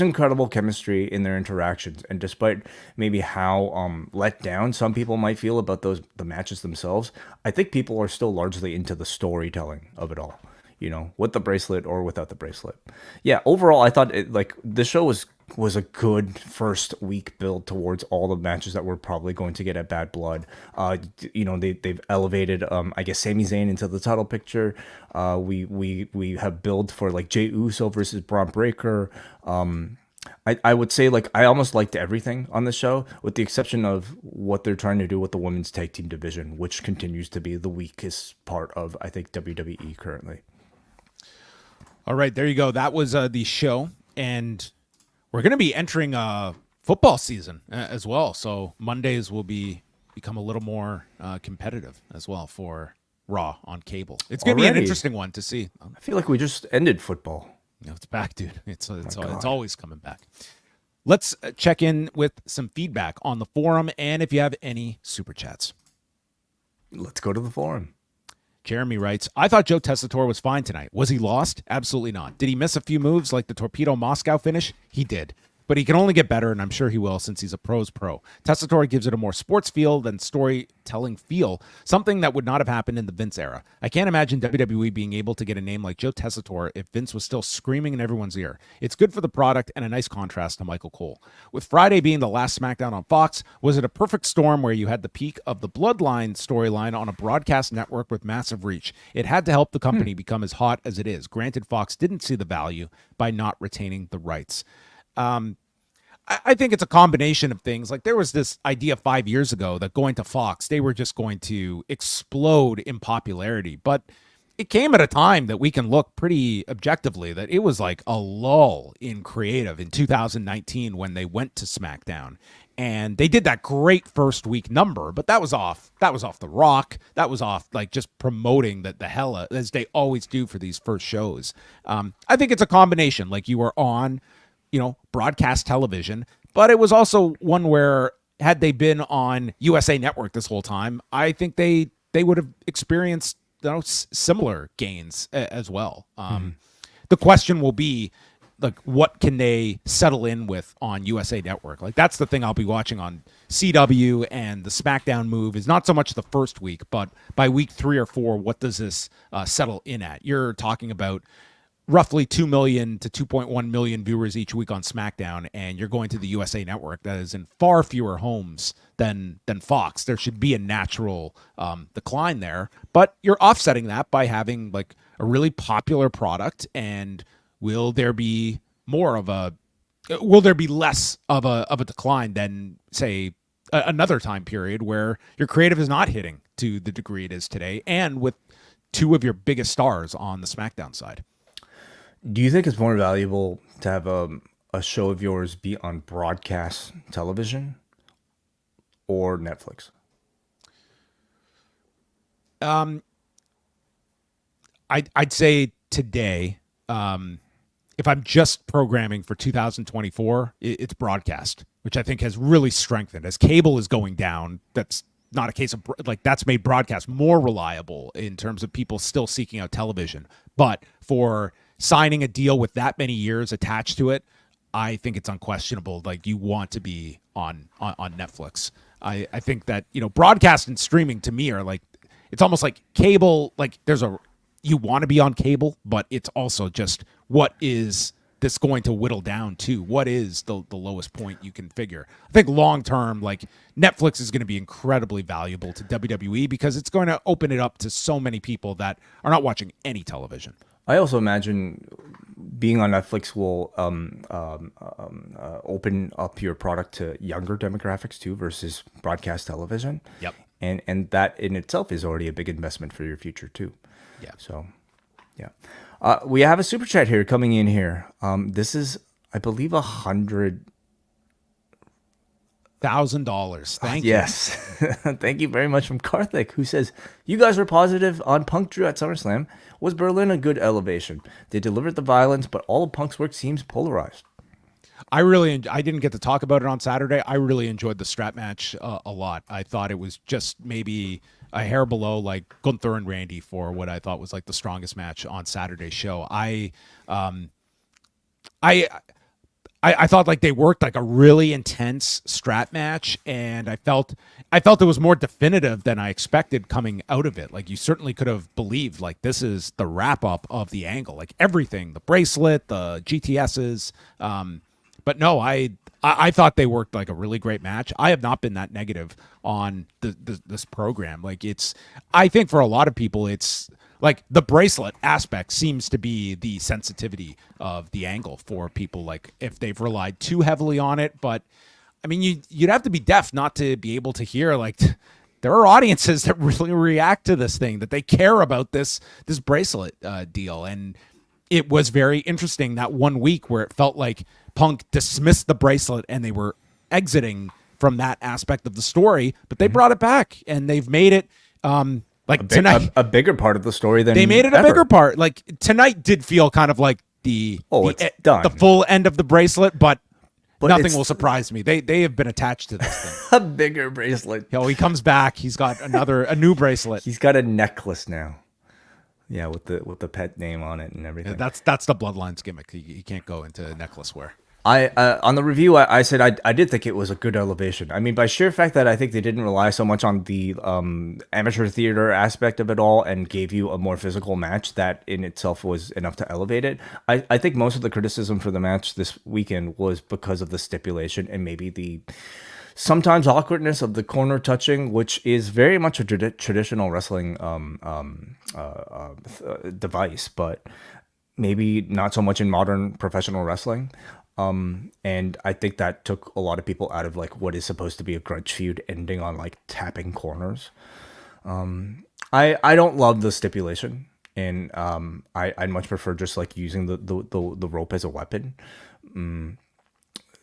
incredible chemistry in their interactions. And despite maybe how let down some people might feel about the matches themselves, I think people are still largely into the storytelling of it all, with the bracelet or without the bracelet. Yeah, overall, I thought the show was a good first week build towards all the matches that we're probably going to get at Bad Blood. They've elevated, I guess, Sami Zayn into the title picture. We have build for like Jey Uso versus Braun Breaker. I would say like I almost liked everything on the show, with the exception of what they're trying to do with the women's tag team division, which continues to be the weakest part of, I think, WWE currently. All right, there you go. That was the show, and we're going to be entering football season as well. So Mondays will become a little more competitive as well for Raw on cable. It's going to be an interesting one to see. I feel like we just ended football. It's back, dude. It's always coming back. Let's check in with some feedback on the forum, and if you have any super chats. Let's go to the forum. Jeremy writes, I thought Joe Tessitore was fine tonight. Was he lost? Absolutely not. Did he miss a few moves like the Torpedo Moscow finish? He did. But he can only get better, and I'm sure he will since he's a pro's pro. Tessitore gives it a more sports feel than storytelling feel, something that would not have happened in the Vince era. I can't imagine WWE being able to get a name like Joe Tessitore if Vince was still screaming in everyone's ear. It's good for the product and a nice contrast to Michael Cole. With Friday being the last SmackDown on Fox, was it a perfect storm where you had the peak of the Bloodline storyline on a broadcast network with massive reach? It had to help the company become as hot as it is. Granted, Fox didn't see the value by not retaining the rights. I think it's a combination of things. Like, there was this idea 5 years ago that going to Fox, they were just going to explode in popularity. But it came at a time that we can look pretty objectively that it was like a lull in creative in 2019 when they went to SmackDown. And they did that great first week number, but that was off The Rock. That was off like just promoting the hell as they always do for these first shows. I think it's a combination. Like, you were on broadcast television, but it was also one where had they been on USA Network this whole time, I think they would have experienced similar gains as well. The question will be, like, what can they settle in with on USA Network? Like, that's the thing I'll be watching on CW, and the SmackDown move is not so much the first week, but by week 3 or 4, what does this settle in at? You're talking about roughly 2 million to 2.1 million viewers each week on SmackDown, and you're going to the USA Network that is in far fewer homes than Fox. There should be a natural decline there, but you're offsetting that by having like a really popular product. And will there be more of a will there be less of a decline than, say, another time period where your creative is not hitting to the degree it is today, and with two of your biggest stars on the SmackDown side? Do you think it's more valuable to have a show of yours be on broadcast television or Netflix? I'd say today, if I'm just programming for 2024, it's broadcast, which I think has really strengthened. As cable is going down, that's not a case of, like, that's made broadcast more reliable in terms of people still seeking out television. But for signing a deal with that many years attached to it, I think it's unquestionable. Like, you want to be on Netflix. I think that, broadcast and streaming to me are like, it's almost like cable. Like, you want to be on cable, but it's also just, what is this going to whittle down to? What is the lowest point you can figure? I think long term, like, Netflix is going to be incredibly valuable to WWE because it's going to open it up to so many people that are not watching any television. I also imagine being on Netflix will open up your product to younger demographics too, versus broadcast television. Yep. And that in itself is already a big investment for your future too. Yeah. So, yeah. We have a super chat here coming in here. This is, I believe, $100,000. Thank you. Yes. Thank you very much from Karthik, who says, you guys were positive on Punk Drew at SummerSlam. Was Berlin a good elevation? They delivered the violence, but all of Punk's work seems polarized. I didn't get to talk about it on Saturday. I really enjoyed the strap match a lot. I thought it was just maybe a hair below, like, Gunther and Randy for what I thought was, like, the strongest match on Saturday's show. I thought, like, they worked like a really intense strap match, and I felt it was more definitive than I expected coming out of it. Like, you certainly could have believed, like, this is the wrap up of the angle, like everything, the bracelet, the GTSs. But no, I thought they worked like a really great match. I have not been that negative on this program. Like, I think for a lot of people, it's like the bracelet aspect seems to be the sensitivity of the angle for people. Like, if they've relied too heavily on it, but I mean, you'd have to be deaf not to be able to hear, like, there are audiences that really react to this thing, that they care about this bracelet deal. And it was very interesting that 1 week where it felt like Punk dismissed the bracelet and they were exiting from that aspect of the story, but they brought it back and they've made it tonight a bigger part of the story than they made it ever. A bigger part. Like, tonight did feel kind of like the full end of the bracelet, but nothing will surprise me. They have been attached to this thing. A bigger bracelet. He comes back. He's got a new bracelet. He's got a necklace now. Yeah, with the pet name on it and everything. Yeah, that's the Bloodlines gimmick. He can't go into necklace wear. On the review, I said I did think it was a good elevation. I mean, by sheer fact that I think they didn't rely so much on the amateur theater aspect of it all and gave you a more physical match, that in itself was enough to elevate it. I think most of the criticism for the match this weekend was because of the stipulation and maybe the sometimes awkwardness of the corner touching, which is very much a traditional wrestling device, but maybe not so much in modern professional wrestling. And I think that took a lot of people out of, like, what is supposed to be a grudge feud ending on, like, tapping corners. I don't love the stipulation, and I'd much prefer just, like, using the rope as a weapon.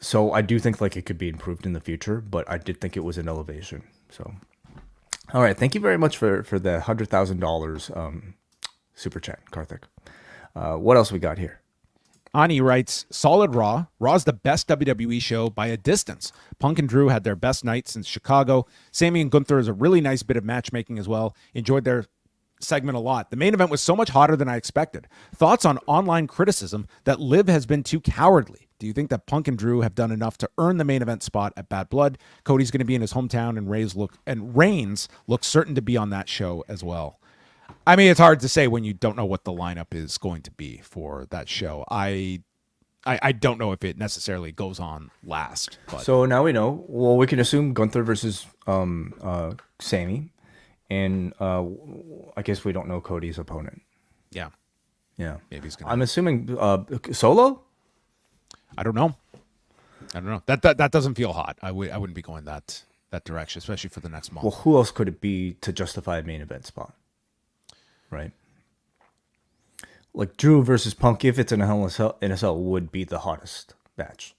So I do think, like, it could be improved in the future, but I did think it was an elevation. So, all right, thank you very much for the $100,000 super chat, Karthik. What else we got here? Ani writes, solid Raw. Raw's the best WWE show by a distance. Punk and Drew had their best night since Chicago. Sami and Gunther is a really nice bit of matchmaking as well. Enjoyed their segment a lot. The main event was so much hotter than I expected. Thoughts on online criticism that Liv has been too cowardly? Do you think that Punk and Drew have done enough to earn the main event spot at Bad Blood? Cody's going to be in his hometown, and Reigns looks certain to be on that show as well. I mean, it's hard to say when you don't know what the lineup is going to be for that show. I don't know if it necessarily goes on last. But. So now we know. Well, we can assume Gunther versus Sami, and I guess we don't know Cody's opponent. Yeah. Maybe he's gonna. I'm assuming Solo. I don't know. I don't know. That doesn't feel hot. I wouldn't be going that direction, especially for the next month. Well, who else could it be to justify a main event spot? Right? Like Drew versus Punk, if it's in a Hell in a Cell, would be the hottest match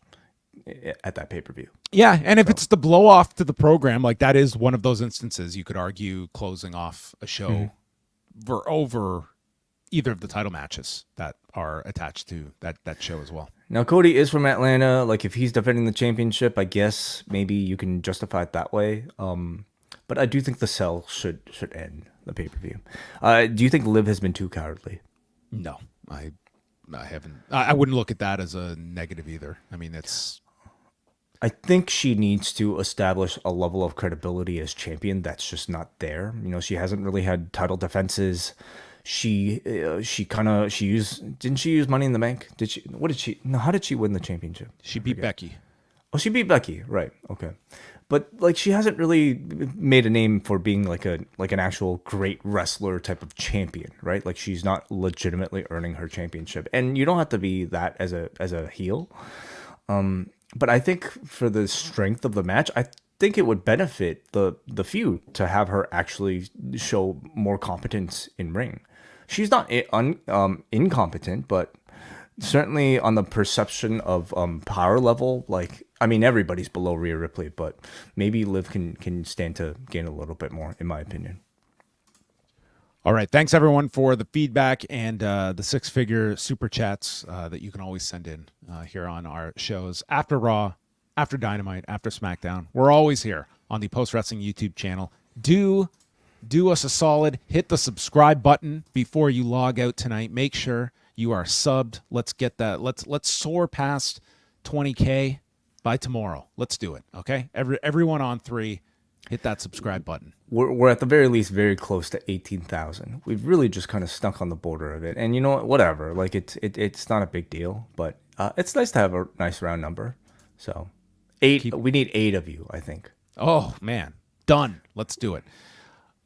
at that pay-per-view. Yeah, and if it's the blow off to the program, like that is one of those instances you could argue closing off a show over either of the title matches that are attached to that show as well. Now, Cody is from Atlanta. Like, if he's defending the championship, I guess maybe you can justify it that way. But I do think the Cell should end the pay-per-view. Do you think Liv has been too cowardly? No, I haven't. I wouldn't look at that as a negative either. I mean, I think she needs to establish a level of credibility as champion that's just not there. You know, she hasn't really had title defenses. Didn't she use Money in the Bank? How did she win the championship? She beat Becky. Oh, she beat Becky, right? Okay, but like she hasn't really made a name for being like an actual great wrestler type of champion, right? Like she's not legitimately earning her championship, and you don't have to be that as a heel. But I think for the strength of the match, I think it would benefit the feud to have her actually show more competence in ring. She's not incompetent, but certainly on the perception of power level, like, I mean, everybody's below Rhea Ripley, but maybe Liv can stand to gain a little bit more, in my opinion. All right. Thanks, everyone, for the feedback and the six-figure super chats that you can always send in here on our shows. After Raw, after Dynamite, after SmackDown, we're always here on the Post Wrestling YouTube channel. Do us a solid. Hit the subscribe button before you log out tonight. Make sure you are subbed. Let's get that. Let's soar past 20K by tomorrow. Let's do it, okay? Everyone on 3, hit that subscribe button. We're at the very least very close to 18,000. We've really just kind of stuck on the border of it. And you know what? Whatever. Like it's not a big deal, but it's nice to have a nice round number. So we need 8 of you, I think. Oh, man. Done. Let's do it.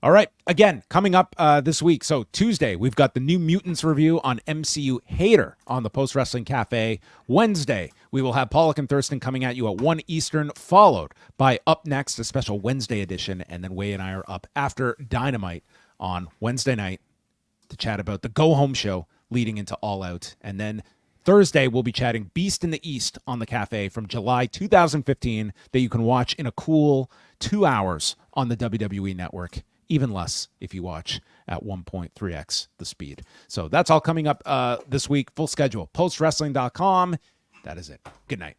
All right. Again, coming up this week. So Tuesday, we've got the New Mutants review on MCU Hater on the Post Wrestling Cafe. Wednesday, we will have Pollock and Thurston coming at you at 1 Eastern, followed by Up Next, a special Wednesday edition. And then Way and I are up after Dynamite on Wednesday night to chat about the Go Home show leading into All Out. And then Thursday, we'll be chatting Beast in the East on the Cafe from July 2015 that you can watch in a cool 2 hours on the WWE Network. Even less if you watch at 1.3x the speed. So that's all coming up this week. Full schedule, postwrestling.com. That is it. Good night.